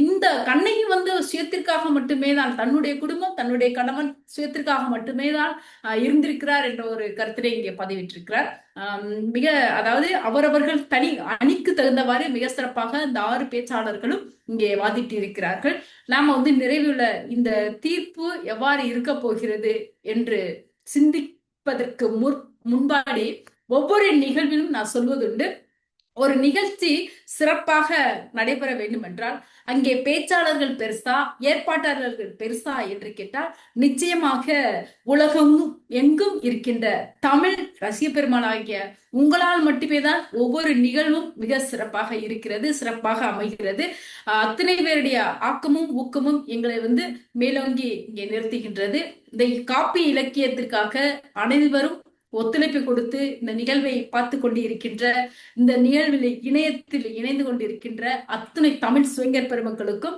இந்த கண்ணகி சுயத்திற்காக மட்டுமே தான், தன்னுடைய குடும்பம் தன்னுடைய கணவன் சுயத்திற்காக மட்டுமே தான் இருந்திருக்கிறார் என்ற ஒரு கருத்தினை இங்கே பதிவிட்டிருக்கிறார். அதாவது அவரவர்கள் தனி அணிக்கு தகுந்தவாறு மிக சிறப்பாக இந்த 6 பேச்சாளர்களும் இங்கே வாதிட்டு இருக்கிறார்கள். நாம நிறைவுள்ள இந்த தீர்ப்பு எவ்வாறு இருக்க போகிறது என்று சிந்திப்பதற்கு முன்பாடி ஒவ்வொரு நிகழ்விலும் நான் சொல்வதுண்டு, ஒரு நிகழ்ச்சி சிறப்பாக நடைபெற வேண்டும் என்றால் அங்கே பேச்சாளர்கள் பெருசா ஏற்பாட்டாளர்கள் பெருசா என்று கேட்டால் நிச்சயமாக உலகமும் எங்கும் இருக்கின்ற தமிழ் ரசிக பெருமாளாகிய உங்களால் மட்டுமே தான் ஒவ்வொரு நிகழ்வும் மிக சிறப்பாக இருக்கிறது, சிறப்பாக அமைகிறது. அத்தனை பேருடைய ஆக்கமும் ஊக்கமும் எங்களை மேலோங்கி இங்கே நிறுத்துகின்றது. இந்த காப்பிய இலக்கியத்திற்காக அனைவரும் ஒத்துழைப்பு கொடுத்து இந்த நிகழ்வை பார்த்து கொண்டு இருக்கின்ற, இந்த நிகழ்வில் இணையத்தில் இணைந்து கொண்டிருக்கின்ற அத்தனை தமிழ் சுவைஞர் பெருமக்களுக்கும்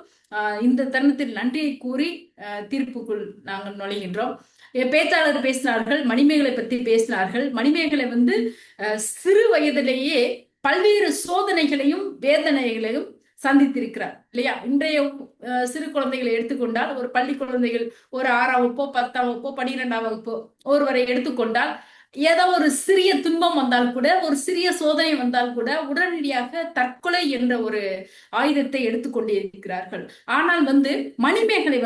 இந்த தருணத்தில் நன்றியை கூறி தீர்ப்புக்குள் நாங்கள் நுழைகின்றோம். பேச்சாளர் பேசினார்கள், மணிமேகலை பற்றி பேசினார்கள். மணிமேகலை சிறு வயதிலேயே பல்வேறு சோதனைகளையும் வேதனைகளையும் சந்தித்திருக்கிறார் இல்லையா? இன்றைய சிறு குழந்தைகளை எடுத்துக்கொண்டால், ஒரு பள்ளி குழந்தைகள் ஒரு 6ஆம் வகுப்போ 10ஆம் வகுப்போ 12ஆம் வகுப்போ ஒருவரை எடுத்துக்கொண்டால், ஏதோ ஒரு சிறிய துன்பம் வந்தால் கூட, ஒரு சிறிய சோதனை வந்தால் கூட உடனடியாக தற்கொலை என்ற ஒரு ஆயுதத்தை எடுத்துக்கொண்டிருக்கிறார்கள். ஆனால் மணிமேகலை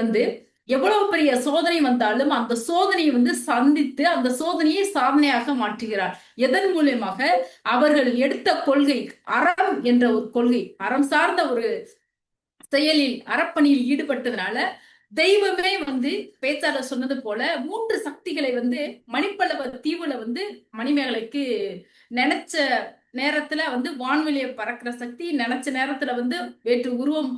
எவ்வளவு பெரிய சோதனை வந்தாலும் அந்த சோதனையை சந்தித்து அந்த சோதனையை சாதனையாக மாற்றுகிறார். எதன் மூலமாக? அவர்கள் எடுத்த கொள்கை அறம் என்ற ஒரு கொள்கை, அறம் சார்ந்த ஒரு செயலில் அறப்பணியில் ஈடுபட்டதுனால தெய்வமே பேச்சாளர் சொன்னது போல 3 சக்திகளை மணிப்பல்லவ தீவுல மணிமேகலைக்கு நினைச்ச நேரத்துல வான்வெளியை பறக்கிற சக்தி, நினைச்ச நேரத்துல வேற்று உருவம்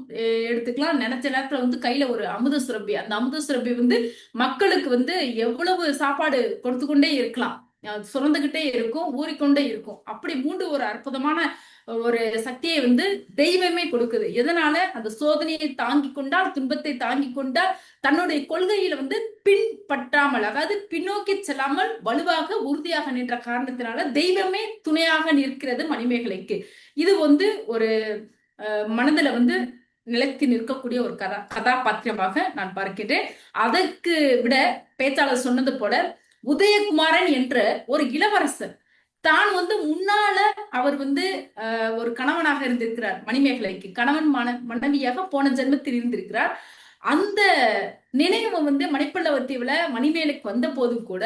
எடுத்துக்கலாம், நினைச்ச நேரத்துல கையில ஒரு அமுத சுரப்பி, அந்த அமுத சுரப்பி மக்களுக்கு எவ்வளவு சாப்பாடு கொடுத்து கொண்டே இருக்கலாம், சுரந்துகிட்டே இருக்கும், ஊறிக்கொண்டே இருக்கும். அப்படி 3 ஒரு அற்புதமான ஒரு சக்தியை தெய்வமே கொடுக்குது. எதனால? அந்த சோதனையை தாங்கி கொண்டால், துன்பத்தை தாங்கி கொண்டால், தன்னுடைய கொள்கையில பின்பற்றாமல், அதாவது பின்னோக்கி செல்லாமல் வலுவாக உறுதியாக நின்ற காரணத்தினால தெய்வமே துணையாக நிற்கிறது மணிமேகலைக்கு. இது ஒரு மனதுல நிலைத்து நிற்கக்கூடிய ஒரு கதாபாத்திரமாக நான் பார்க்கிறேன். அதற்கு விட பேச்சாளர் சொன்னது போல உதயகுமாரன் என்ற ஒரு இளவரசர் தான் முன்னால அவர் ஒரு கணவனாக இருந்திருக்கிறார். மணிமேகலைக்கு கணவன் மனைவியாக போன ஜென்மத்தில் இருந்திருக்கிறார். அந்த நினைவு மணிப்பல்லவ தீவுல மணிமேகலைக்கு வந்த போதும் கூட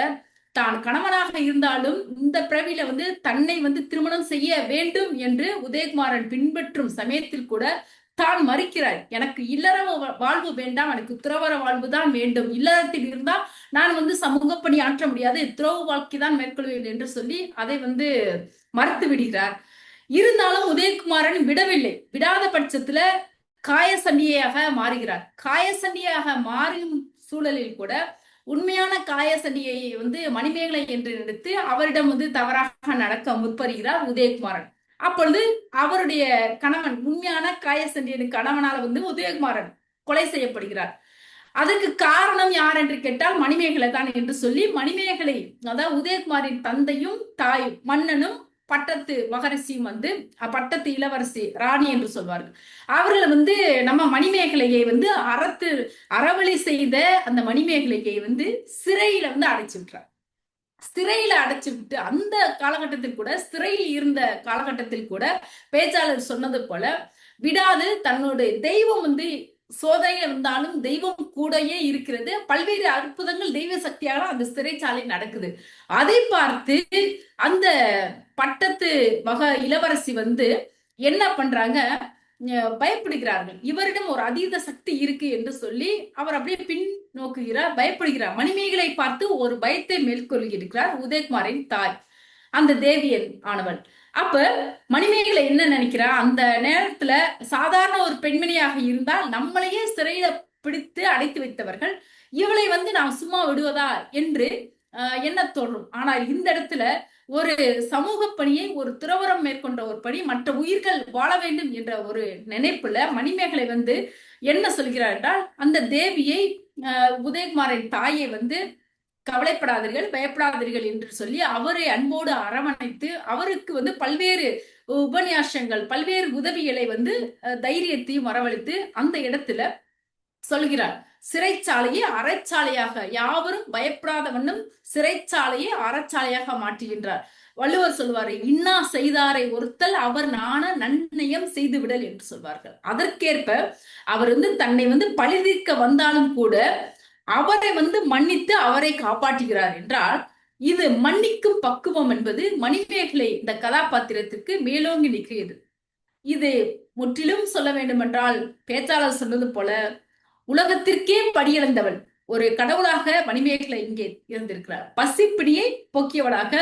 தான் கணவனாக இருந்தாலும் இந்த பிறவில தன்னை திருமணம் செய்ய வேண்டும் என்று உதயகுமாரன் பின்பற்றும் சமயத்தில் கூட தான் மறுக்கிறார். எனக்கு இல்லற வாழ்வு வேண்டாம், எனக்கு துறவற வாழ்வு தான் வேண்டும். இல்லறத்தில் இருந்தால் நான் சமூக பணி ஆற்ற முடியாது, துறவு வாழ்க்கை தான் மேற்கொள்வேன் என்று சொல்லி அதை மறுத்து விடுகிறார். இருந்தாலும் உதயகுமாரன் விடவில்லை. விடாத பட்சத்துல காயசண்டியாக மாறுகிறார். காயசண்டியாக மாறும் சூழலில் கூட உண்மையான காயசண்டியை மணிமேகலை என்று நினைத்து அவரிடம் தவறாக நடக்க முற்படுகிறார் உதயகுமாரன். அப்பொழுது அவருடைய கணவன், உண்மையான காயசண்டியின் கணவனால உதயகுமாரன் கொலை செய்யப்படுகிறார். அதுக்கு காரணம் யார் என்று கேட்டால் மணிமேகலை தான் என்று சொல்லி மணிமேகலை, அதாவது உதயகுமாரின் தந்தையும் தாயும் மன்னனும் பட்டத்து மகரிஷியும் பட்டத்து இளவரசி ராணி என்று சொல்வார்கள். அவர்கள் நம்ம மணிமேகலையை அறவழி செய்த அந்த மணிமேகலையை சிறையில அடைச்சு விட்டுறார். சிறையில அடைச்சு விட்டு அந்த காலகட்டத்தில் கூட, சிறையில் இருந்த காலகட்டத்தில் கூட பேச்சாளர் சொன்னது போல விடாது தன்னுடைய தெய்வம் சோதனையில் இருந்தாலும் தெய்வம் கூடயே இருக்கிறது. பல்வேறு அற்புதங்கள் தெய்வ சக்தியாக அந்த சிறைச்சாலை நடக்குது. அதை பார்த்து அந்த பட்டத்து இளவரசி என்ன பண்றாங்க, பயப்படுகிறார்கள். இவரிடம் ஒரு அதீத சக்தி இருக்கு என்று சொல்லி அவர் அப்படியே பின் நோக்குகிறார், பயப்படுகிறார். மணிமேகலை பார்த்து ஒரு பயத்தை மேற்கொள்கிறார் உதயகுமாரின் தாய், அந்த தேவியன் ஆனவள். அப்ப மணிமேகலை என்ன நினைக்கிறா, அந்த நேரத்துல சாதாரண ஒரு பெண்மணியாக இருந்தால் நம்மளையே சிறையில பிடித்து அடைத்து வைத்தவர்கள் இவளை நாம் சும்மா விடுவதா என்று என்ன தோன்றும். ஆனால் இந்த இடத்துல ஒரு சமூக பணியை, ஒரு துறவரம் மேற்கொண்ட ஒரு பணி, மற்ற உயிர்கள் வாழ வேண்டும் என்ற ஒரு நினைப்புல மணிமேகலை என்ன சொல்கிறார் என்றால், அந்த தேவியை, உதயகுமாரின் தாயை கவலைப்படாதீர்கள், பயப்படாதீர்கள் என்று சொல்லி அவரை அன்போடு அரவணைத்து அவருக்கு பல்வேறு உபன்யாசங்கள், பல்வேறு உதவிகளை தைரியத்தையும் வரவழைத்து அந்த இடத்துல சொல்கிறார். சிறைச்சாலையை அறச்சாலையாக, யாவரும் பயப்படாத வண்ணம் சிறைச்சாலையை அறச்சாலையாக மாற்றுகின்றார். வள்ளுவர் சொல்வாரு, இன்னா செய்தாரை ஒருத்தல் அவர் நாண நன்னயம் செய்து விடல் என்று சொல்வார்கள். அதற்கேற்ப அவர் தன்னை பழிதீர்க்க வந்தாலும் கூட அவரை மன்னித்து அவரை காப்பாற்றுகிறார் என்றால், இது மன்னிக்கும் பக்குவம் என்பது மணிமேகலை இந்த கதாபாத்திரத்திற்கு மேலோங்கி நிற்கிறது. இது முற்றிலும் சொல்ல வேண்டும் என்றால், பேச்சாளர் சொன்னது போல உலகத்திற்கே படியிழந்தவள் ஒரு கடவுளாக மணிமேகலை இங்கே இருந்திருக்கிறார். பசிப்பிடியை போக்கியவளாக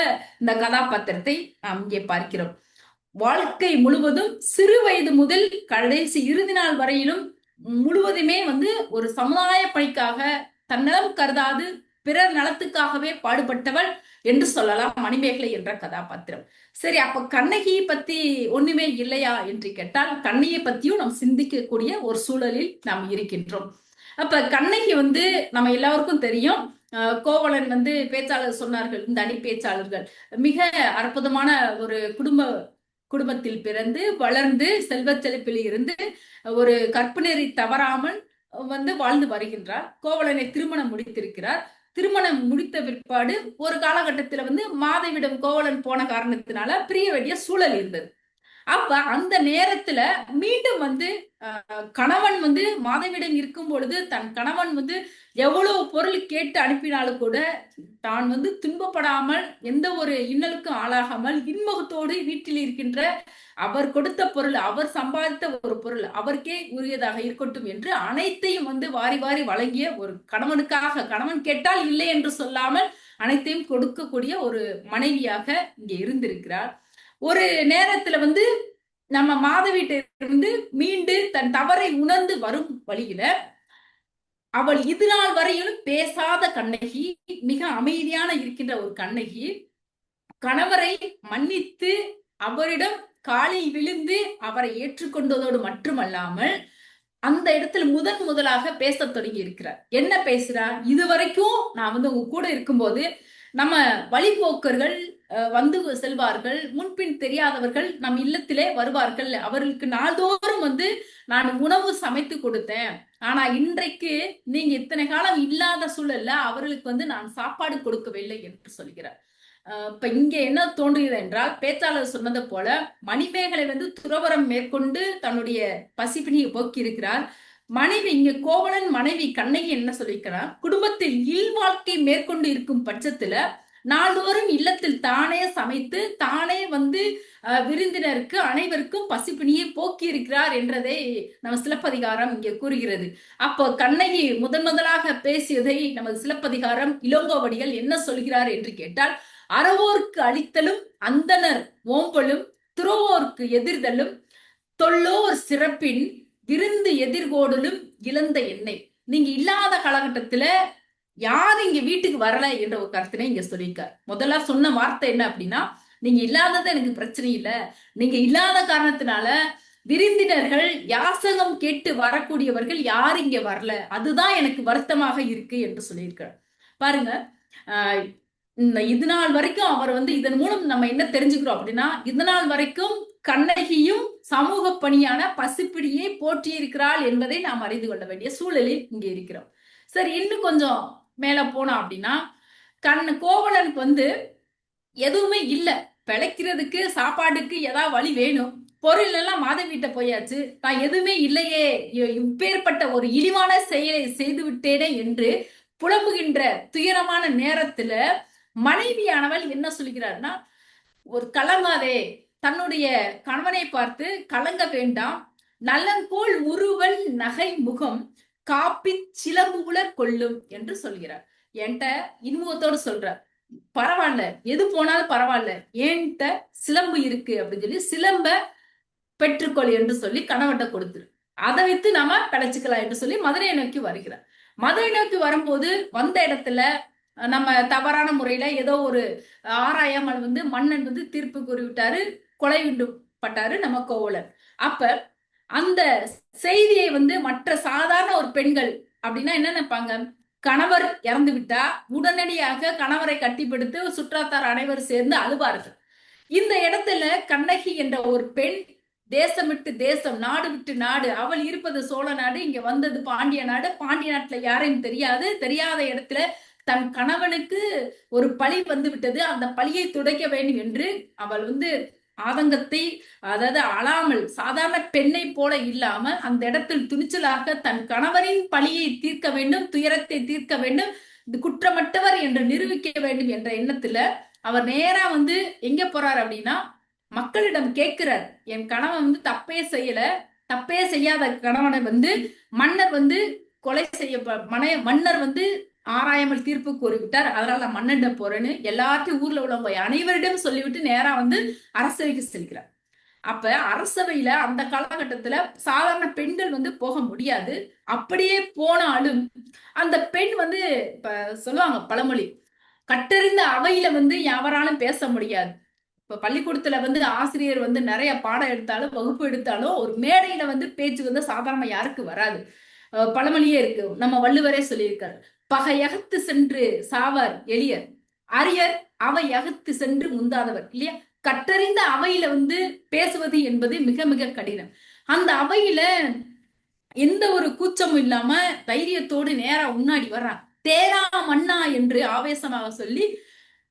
இந்த கதாபாத்திரத்தை நாம் இங்கே பார்க்கிறோம். வாழ்க்கை முழுவதும் சிறு வயது முதல் கடைசி இறுதி நாள் வரையிலும் முழுவதுமே ஒரு சமுதாய பணிக்காக தன்னலம் கருதாது பிறர் நலத்துக்காகவே பாடுபட்டவள் என்று சொல்லலாம் மணிமேகலை என்ற கதாபாத்திரம். சரி, அப்ப கண்ணகியை பத்தி ஒண்ணுமே இல்லையா என்று கேட்டால், கண்ணகியை பத்தியும் நாம் சிந்திக்கக்கூடிய ஒரு சூழலில் நாம் இருக்கின்றோம். அப்ப கண்ணகி நம்ம எல்லாருக்கும் தெரியும். கோவலன் பேச்சாளர் சொன்னார்கள், இந்த அணி பேச்சாளர்கள் மிக அற்புதமான ஒரு குடும்பத்தில் பிறந்து வளர்ந்து செல்வச் செழிப்பில் இருந்து ஒரு கற்புநெறி தவறாமல் வாழ்ந்து வருகின்றார். கோவலனை திருமணம் முடித்திருக்கிறார். திருமணம் முடித்த பிற்பாடு ஒரு காலகட்டத்துல மாதவிடம் கோவலன் போன காரணத்தினால பிரிய வேண்டிய சூழல் இருந்தது. அப்ப அந்த நேரத்துல மீண்டும் கணவன் மாதவிடம் இருக்கும் பொழுது தன் கணவன் எவ்வளவு பொருள் கேட்டு அனுப்பினாலும் கூட தான் துன்பப்படாமல், எந்த ஒரு இன்னலுக்கும் ஆளாகாமல் இன்முகத்தோடு வீட்டில் இருக்கின்ற அவர் கொடுத்த பொருள், அவர் சம்பாதித்த ஒரு பொருள் அவருக்கே உரியதாக இருக்கட்டும் என்று அனைத்தையும் வாரி வாரி வழங்கிய ஒரு கணவனுக்காக, கணவன் கேட்டால் இல்லை என்று சொல்லாமல் அனைத்தையும் கொடுக்கக்கூடிய ஒரு மனைவியாக இங்கே இருந்திருக்கிறார். ஒரு நேரத்துல நம்ம மாதவியிலிருந்து மீண்டு தன் தவறை உணர்ந்து வரும் வழியில அவள் இது நாள் வரையிலும் பேசாத கண்ணகி, மிக அமைதியான இருக்கின்ற ஒரு கண்ணகி, கணவரை மன்னித்து அவரிடம் காலில் விழுந்து அவரை ஏற்றுக்கொண்டதோடு மட்டுமல்லாமல் அந்த இடத்துல முதலாக பேச தொடங்கி இருக்கிறார். என்ன பேசுறார், இதுவரைக்கும் நான் உங்க கூட இருக்கும்போது நம்ம வழிபோக்கர்கள் செல்வார்கள், முன்பின் தெரியாதவர்கள் நம் இல்லத்திலே வருவார்கள், அவர்களுக்கு நாள்தோறும் நான் உணவு சமைத்து கொடுத்தேன். ஆனா இன்றைக்கு நீங்க இத்தனை காலம் இல்லாத சூழல்ல அவர்களுக்கு நான் சாப்பாடு கொடுக்கவில்லை என்று சொல்கிறார். இப்ப இங்க என்ன தோன்றுகிறது என்றால், பேச்சாளர் சொன்னது போல மணிமேகலை துறவரம் மேற்கொண்டு தன்னுடைய பசிப்பினியை போக்கி இருக்கிறார். மனைவி இங்க கோவலன் மனைவி கண்ணகி என்ன சொல்லிக்கிறார், குடும்பத்தில் இல்வாழ்க்கை மேற்கொண்டு இருக்கும் பட்சத்துல நாள்தோறும் இல்லத்தில் தானே சமைத்து தானே வந்து விருந்தினருக்கு அனைவருக்கும் பசிப்பினியை போக்கி இருக்கிறார் என்றதை நம்ம சிலப்பதிகாரம் இங்கே கூறுகிறது. அப்போ கண்ணகி முதலாக பேசியதை நமது சிலப்பதிகாரம் இளங்கோவடிகள் என்ன சொல்கிறார் என்று கேட்டால், அறவோர்க்கு அளித்தலும் அந்தனர் ஓம்பலும் துறவோர்க்கு எதிர்தலும் தொல்லோர் சிறப்பின் விருந்து எதிர்கோடலும் இழந்த எண்ணெய். நீங்க இல்லாத காலகட்டத்துல யாரு இங்க வீட்டுக்கு வரல என்ற ஒரு கருத்தினை இங்க சொல்லியிருக்கார். முதல்ல சொன்ன வார்த்தை என்ன அப்படின்னா, நீங்க இல்லாதது எனக்கு பிரச்சனை இல்லை, நீங்க இல்லாத காரணத்தினால விருந்தினர்கள் யாசகம் கேட்டு வரக்கூடியவர்கள் யாரு இங்க வரல, அதுதான் எனக்கு வருத்தமாக இருக்கு என்று சொல்லியிருக்கார். பாருங்க, இது நாள் வரைக்கும் அவர் வந்து இதன் மூலம் நம்ம என்ன தெரிஞ்சுக்கிறோம் அப்படின்னா, இது நாள் வரைக்கும் கண்ணகியும் சமூக பணியான பசிப்பிடியை போற்றி இருக்கிறாள் என்பதை நாம் அறிந்து கொள்ள வேண்டிய சூழலில் இங்கே இருக்கிறோம். சரி, இன்னும் கொஞ்சம் மேல போனோம் அப்படின்னா, கோவலனுக்கு வந்து எதுவுமே இல்லை, பிழைக்கிறதுக்கு சாப்பாட்டுக்கு ஏதாவது வழி வேணும், பொருள் எல்லாம் மாத வீட்டை போயாச்சு, நான் எதுவுமே இல்லையே, இப்பேற்பட்ட ஒரு இழிவான செயலை செய்து விட்டேனே என்று புலம்புகின்ற துயரமான நேரத்துல மனைவியானவள் என்ன சொல்கிறார்னா, ஒரு கலங்காதே, தன்னுடைய கணவனை பார்த்து கலங்க வேண்டாம், நலங்கோல் உருவல் நகை முகம் காப்பி சிலம்புல கொள்ளும் என்று சொல்கிறார். என்கிட்ட இன்முகத்தோடு சொல்றார், பரவாயில்ல எது போனாலும் பரவாயில்ல, என்கிட்ட சிலம்பு இருக்கு அப்படின்னு சொல்லி சிலம்ப பெற்றுக்கொள் என்று சொல்லி கணவன்கிட்ட கொடுத்துரு, அதை வைத்து நாம பிழைச்சுக்கலாம் என்று சொல்லி மதுரையை நோக்கி வருகிறார். மதுரை நோக்கி வரும்போது வந்த இடத்துல நம்ம தவறான முறையில ஏதோ ஒரு ஆராயாமல் வந்து மன்னன் வந்து தீர்ப்பு கூறிவிட்டாரு, கொலை பட்டாரு நம்ம கோவலன். அப்ப அந்த செய்தியை வந்து மற்ற சாதாரண ஒரு பெண்கள் அப்படின்னா என்ன நினைப்பாங்க, கணவர் இறந்து விட்டா உடனடியாக கணவரை கட்டிப்பிடித்து சுற்றாத்தார் அனைவரும் சேர்ந்து அழுவார்கள். இந்த இடத்துல கண்ணகி என்ற ஒரு பெண் தேசம் விட்டு தேசம், நாடு விட்டு நாடு, அவள் இருப்பது சோழ நாடு, இங்க வந்தது பாண்டிய நாடு, பாண்டிய நாட்டுல யாரையும் தெரியாத இடத்துல தன் கணவனுக்கு ஒரு பழி வந்து விட்டது, அந்த பழியை துடைக்க வேண்டும் என்று அவள் வந்து ஆதங்கத்தை, அதாவது அழாமல் சாதாரண பெண்ணை போல இல்லாமல் அந்த இடத்தில் துணிச்சலாக தன் கணவரின் பழியை தீர்க்க வேண்டும், துயரத்தை தீர்க்க வேண்டும், இது குற்றமற்றவர் என்று நிரூபிக்க வேண்டும் என்ற எண்ணத்துல அவர் நேரா வந்து எங்க போறார் அப்படின்னா, மக்களிடம் கேட்கிறார், என் கணவன் வந்து தப்பே செய்யாத கணவனை வந்து மன்னர் வந்து கொலை மன்னர் வந்து ஆராயாமல் தீர்ப்பு கூறிவிட்டார், அதனால நான் மன்னனிடம் போறேன்னு எல்லாத்தையும் ஊர்ல உள்ளவங்க அனைவரிடம் சொல்லிவிட்டு நேரா வந்து அரசவைக்கு செல்கிறார். அப்ப அரசவையில அந்த காலகட்டத்துல சாதாரண பெண்கள் வந்து போக முடியாது, அப்படியே போனாலும் அந்த பெண் வந்து இப்ப சொல்லுவாங்க பழமொழி, கட்டறிந்த அவையில வந்து யாவராலும் பேச முடியாது. இப்ப பள்ளிக்கூடத்துல வந்து ஆசிரியர் வந்து நிறைய பாடம் எடுத்தாலும் வகுப்பு எடுத்தாலும் ஒரு மேடையில வந்து பேச்சு வந்து சாதாரண யாருக்கு வராது. பழமொழியே இருக்கு, நம்ம வள்ளுவரே சொல்லியிருக்காரு, பகையகத்து சென்று சாவார் எளியர், அரியர் அவை அகத்து சென்று முந்தாதவர், இல்லையா? கற்றறிந்த அவையில வந்து பேசுவது என்பது மிக மிக கடினம். அந்த அவையில எந்த ஒரு கூச்சமும் இல்லாம தைரியத்தோடு நேரா முன்னாடி வர்றான், தேரா மன்னா என்று ஆவேசமாக சொல்லி,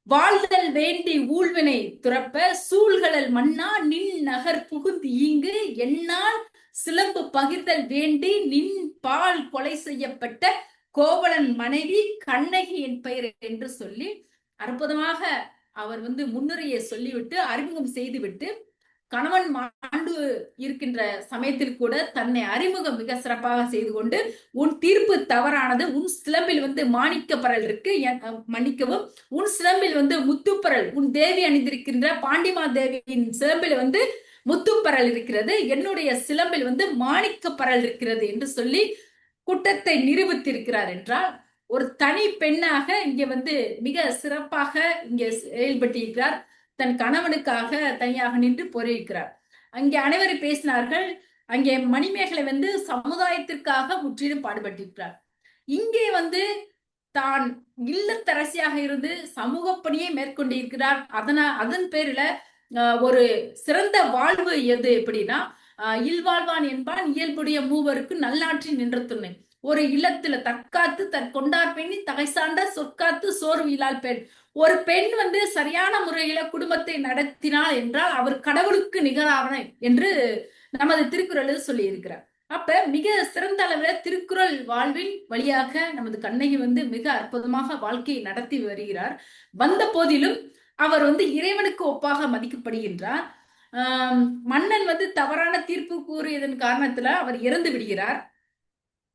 வாழ்தல் வேண்டி ஊழ்வினை துறப்ப சூழ்களல் மன்னா நின் நகர் புகுந்து ஈங்கு என்னால் சிலம்பு பகிர்தல் வேண்டி நின் பால் கொலை செய்யப்பட்ட கோவலன் மனைவி கண்ணகி என் பெயர் என்று சொல்லி அற்புதமாக அவர் வந்து முன்னுரையை சொல்லிவிட்டு அறிமுகம் செய்துவிட்டு, கணவன் மாண்டு இருக்கின்ற சமயத்தில் கூட தன்னை அறிமுகம் மிக சிறப்பாக செய்து கொண்டு, உன் தீர்ப்பு தவறானது, உன் சிலம்பில் வந்து மாணிக்கப்பரல் இருக்கு, மன்னிக்கவும், உன் சிலம்பில் வந்து முத்துப்பரல், உன் தேவி அணிந்திருக்கின்ற பாண்டிமா தேவியின் சிலம்பில் வந்து முத்துப்பரல் இருக்கிறது, என்னுடைய சிலம்பில் வந்து மாணிக்கப்பரல் இருக்கிறது என்று சொல்லி குற்றத்தை நிரூபித்திருக்கிறார் என்றால், ஒரு தனி பெண்ணாக இங்க வந்து மிக சிறப்பாக இங்கே செயல்பட்டிருக்கிறார், தன் கணவனுக்காக தனியாக நின்று போரியிருக்கிறார். அங்கே அனைவரும் பேசினார்கள், அங்கே மணிமேகலை வந்து சமுதாயத்திற்காக முற்றிலும் பாடுபட்டிருக்கிறார். இங்கே வந்து தான் இல்லத்தரசியாக இருந்து சமூக பணியை மேற்கொண்டிருக்கிறார். அதன் பேரில ஒரு சிறந்த வாழ்வு எது எப்படின்னா, இல்வாழ்வான் என்பான் இயல்புடைய மூவருக்கு நல்லாற்றி நின்ற துணை, ஒரு இல்லத்துல தற்காத்து தற்கொண்டார் பெண்ணி தகைசாண்ட சொற்காத்து சோர்வு இல்லால் பெண். ஒரு பெண் வந்து சரியான முறையில குடும்பத்தை நடத்தினாள் என்றால் அவர் கடவுளுக்கு நிகரான என்று நமது திருக்குறளில் சொல்லி இருக்கிறார். அப்ப மிக சிறந்த அளவுல திருக்குறள் வாழ்வின் வழியாக நமது கண்ணகி வந்து மிக அற்புதமாக வாழ்க்கையை நடத்தி வருகிறார். வந்த போதிலும் அவர் வந்து இறைவனுக்கு ஒப்பாக மதிக்கப்படுகின்றார். மன்னன் வந்து தவறான தீர்ப்பு கூறியதன் காரணத்துல அவர் இறந்து விடுகிறார்.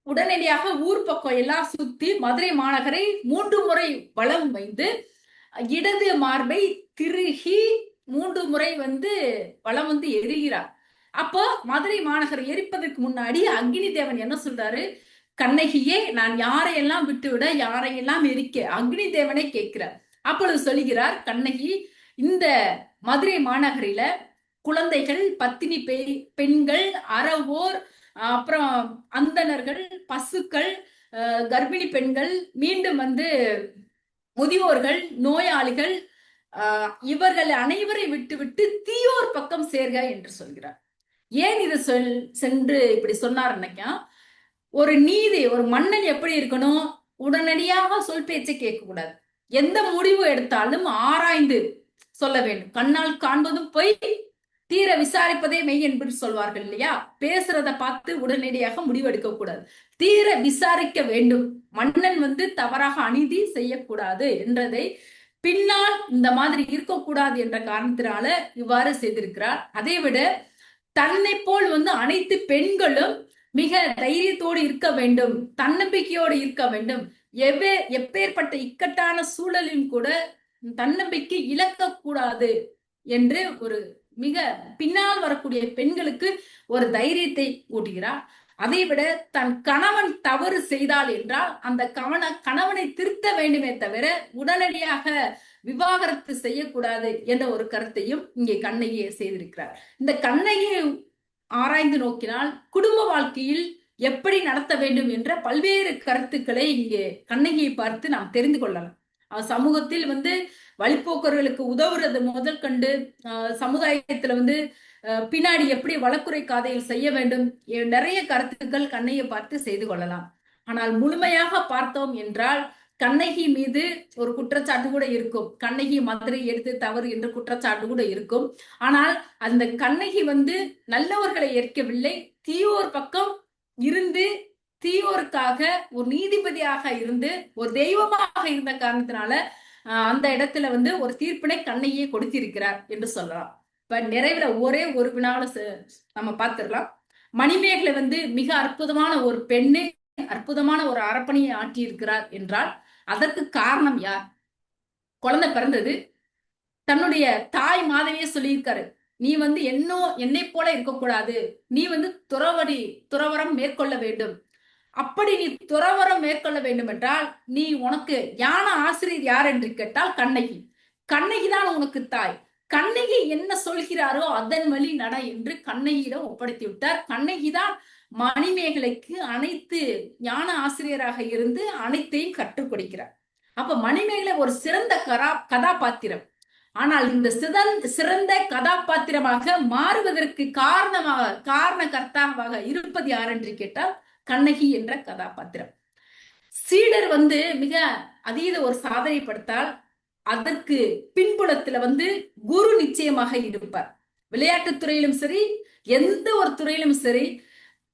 உடனடியாக ஊர் பக்கம் எல்லாம் சுத்தி மதுரை மாநகரை 3 முறை வலம் வைத்து இடது மார்பை திருகி 3 முறை வந்து வலம் வந்து எரிகிறார். அப்போ மதுரை மாநகரை எரிப்பதற்கு முன்னாடி அக்னி தேவன் என்ன சொல்றாரு, கண்ணகியே நான் யாரையெல்லாம் விட்டுவிட யாரையெல்லாம் எரிக்க அக்னி தேவனை கேட்கிறார். அப்பொழுது சொல்லுகிறார், கண்ணகி இந்த மதுரை மாநகரில குழந்தைகள், பத்தினி பெண்கள், அறவோர், அப்புறம் அந்தணர்கள், பசுக்கள், கர்ப்பிணி பெண்கள், மீண்டும் வந்து முதியோர்கள், நோயாளிகள், இவர்கள் அனைவரை விட்டுவிட்டு தீயோர் பக்கம் சேர்க என்று சொல்கிறார். ஏன் இது சென்று இப்படி சொன்னார்னாக்கா, ஒரு நீதி, ஒரு மன்னன் எப்படி இருக்கணும், உடனடியாக சொல் பேச்சை கேட்க கூடாது. எந்த முடிவு எடுத்தாலும் ஆராய்ந்து சொல்ல வேண்டும். கண்ணால் காண்பதும் போய் தீர விசாரிப்பதே மெய் என்று சொல்வார்கள் இல்லையா? பேசுறத பார்த்து உடனடியாக முடிவெடுக்க கூடாது, தீர விசாரிக்க வேண்டும். மன்னன் வந்து தவறாக அநீதி செய்யக்கூடாது என்றதை பின்னால் இந்த மாதிரி இருக்கக்கூடாது என்ற காரணத்தினால இவ்வாறு செய்திருக்கிறார். அதை விட தன்னை போல் வந்து அனைத்து பெண்களும் மிக தைரியத்தோடு இருக்க வேண்டும், தன்னம்பிக்கையோடு இருக்க வேண்டும். எப்பேற்பட்ட இக்கட்டான சூழலிலும் கூட தன்னம்பிக்கை இழக்கக்கூடாது என்று ஒரு மிக பின்னால் வரக்கூடிய பெண்களுக்கு ஒரு தைரியத்தை ஊட்டுகிறார். அதை விட தன் கணவன் தவறு செய்தால் என்றால் அந்த கணவனை திருத்த வேண்டுமே தவிர உடனடியாக விவாகரத்து செய்யக்கூடாது என்ற ஒரு கருத்தையும் இங்கே கண்ணகியை செய்திருக்கிறார். இந்த கண்ணகியை ஆராய்ந்து நோக்கினால் குடும்ப வாழ்க்கையில் எப்படி நடத்த வேண்டும் என்ற பல்வேறு கருத்துக்களை இங்கே கண்ணகியை பார்த்து நாம் தெரிந்து கொள்ளலாம். சமூகத்தில் வந்து வழிப்போக்கர்களுக்கு உதவுறது முதல் கண்டு சமுதாயத்துல வந்து பின்னாடி எப்படி வழக்குரை காதையில் செய்ய வேண்டும், நிறைய கருத்துக்கள் கண்ணகியை பார்த்து செய்து கொள்ளலாம். ஆனால் முழுமையாக பார்த்தோம் என்றால் கண்ணகி மீது ஒரு குற்றச்சாட்டு கூட இருக்கும். கண்ணகி மதுரை எடுத்து தவறு என்ற குற்றச்சாட்டு கூட இருக்கும். ஆனால் அந்த கண்ணகி வந்து நல்லவர்களை ஏற்கவில்லை, தீயோர் பக்கம் இருந்து தீயோருக்காக ஒரு நீதிபதியாக இருந்து ஒரு தெய்வமாக இருந்த காரணத்தினால அந்த இடத்துல வந்து ஒரு தீர்ப்பினை கண்ணகியை கொடுத்திருக்கிறார் என்று சொல்லலாம். இப்ப நிறைவுல ஒரே ஒரு வினால நம்ம பார்த்திடலாம். மணிமேகலை வந்து மிக அற்புதமான ஒரு பெண்ணு, அற்புதமான ஒரு அரப்பணியை ஆற்றி இருக்கிறார் என்றால் அதற்கு காரணம் யார்? குழந்தை பிறந்தது, தன்னுடைய தாய் மாதவியே சொல்லியிருக்காரு, நீ வந்து என்னை போல இருக்கக்கூடாது, நீ வந்து துறவரம் மேற்கொள்ள வேண்டும். அப்படி நீ துறவரம் மேற்கொள்ள வேண்டும் என்றால் நீ உனக்கு ஞான ஆசிரியர் யார் என்று கேட்டால் கண்ணகி. கண்ணகிதான் உனக்கு தாய். கண்ணகி என்ன சொல்கிறாரோ அதன் வழி நட என்று கண்ணகியிடம் ஒப்படைத்து விட்டார். கண்ணகிதான் மணிமேகலைக்கு அனைத்து ஞான ஆசிரியராக இருந்து அனைத்தையும் கற்றுக் கொடுக்கிறார். அப்ப மணிமேகலை ஒரு சிறந்த கதாபாத்திரம். ஆனால் இந்த சிறந்த கதாபாத்திரமாக மாறுவதற்கு காரணகர்த்தாவாக இருப்பது யார் என்று கேட்டால் கண்ணகி என்ற கதாபாத்திரம். சீடர் வந்து மிக அதீத ஒரு சாதனை படுத்தால் அதற்கு பின்புலத்துல வந்து குரு நிச்சயமாக இருப்பார். விளையாட்டு துறையிலும் சரி, எந்த ஒரு துறையிலும் சரி,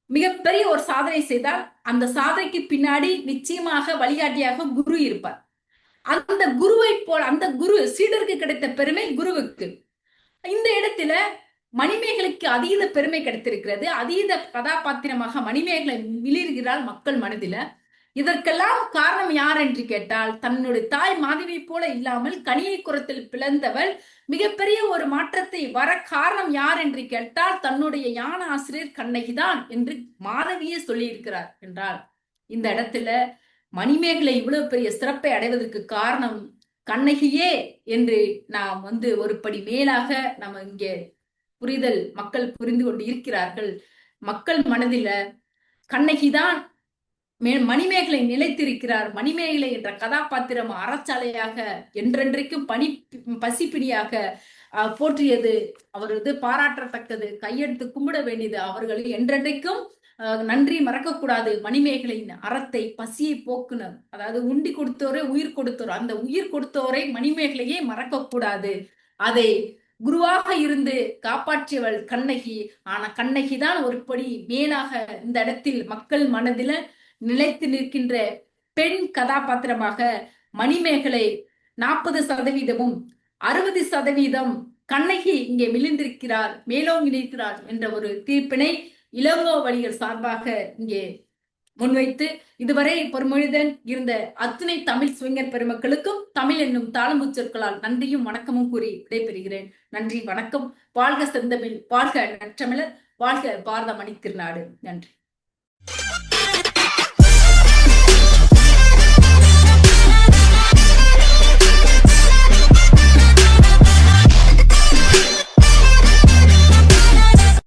மிகப்பெரிய ஒரு சாதனை செய்தால் அந்த சாதனைக்கு பின்னாடி நிச்சயமாக வழிகாட்டியாக குரு இருப்பார். அந்த குருவை போல் அந்த குரு சீடருக்கு கிடைத்த பெருமை குருவுக்கு. இந்த இடத்துல மணிமேகலைக்கு அதீத பெருமை கிடைத்திருக்கிறது. அதீத கதாபாத்திரமாக மணிமேகலை மிளிர்கிறாள் மக்கள் மனதில. இதற்கெல்லாம் காரணம் யார் என்று கேட்டால் தன்னுடைய தாய் மாதவி போல இல்லாமல் கனியை குரத்தில் பிளந்தவள். மிகப்பெரிய ஒரு மாற்றத்தை வர காரணம் யார் என்று கேட்டால் தன்னுடைய ஞான ஆசிரியர் கண்ணகிதான் என்று மாதவியே சொல்லி இருக்கிறார் என்றால் இந்த இடத்துல மணிமேகலை இவ்வளவு பெரிய சிறப்பை அடைவதற்கு காரணம் கண்ணகியே என்று நாம் வந்து ஒரு படி மேலாக நம்ம இங்கே புரிதல் மக்கள் புரிந்து கொண்டு இருக்கிறார்கள். மக்கள் மனதில கண்ணகிதான் மணிமேகலை நிலைத்திருக்கிறார். மணிமேகலை என்ற கதாபாத்திரம் அறச்சாலையாக என்றென்றைக்கும் பசிப்பிணியாக போற்றியது அவரது பாராட்டத்தக்கது, கையெடுத்து கும்பிட வேண்டியது. அவர்கள் என்றென்றைக்கும் நன்றி மறக்கக்கூடாது. மணிமேகலையின் அறத்தை, பசியை போக்குனர், அதாவது உண்டி கொடுத்தோரே உயிர் கொடுத்தோர், அந்த உயிர் கொடுத்தோரை மணிமேகலையே மறக்கக்கூடாது. அதை குருவாக இருந்து காப்பாற்றியவள் கண்ணகி. ஆனா கண்ணகி தான் ஒரு படி மேலாக இந்த இடத்தில் மக்கள் மனதில நிலைத்து நிற்கின்ற பெண் கதாபாத்திரமாக மணிமேகலை 40%, 60% கண்ணகி இங்கே மிளிந்திருக்கிறார், மேலோங்கி நிற்கிறார் என்ற ஒரு தீர்ப்பினை இளங்கோவடிகள் சார்பாக இங்கே முன்வைத்து இதுவரை பொறுமொழிதன் இருந்த அத்துணை தமிழ் சுவிஞர் பெருமக்களுக்கும் தமிழ் என்னும் தாளமுச்சொற்களால் நன்றியும் வணக்கமும் கூறி விடைபெறுகிறேன். நன்றி, வணக்கம். வாழ்க செந்தமிழ், வாழ்க நற்றமிழர், வாழ்க பாரத மணி திருநாடு. நன்றி.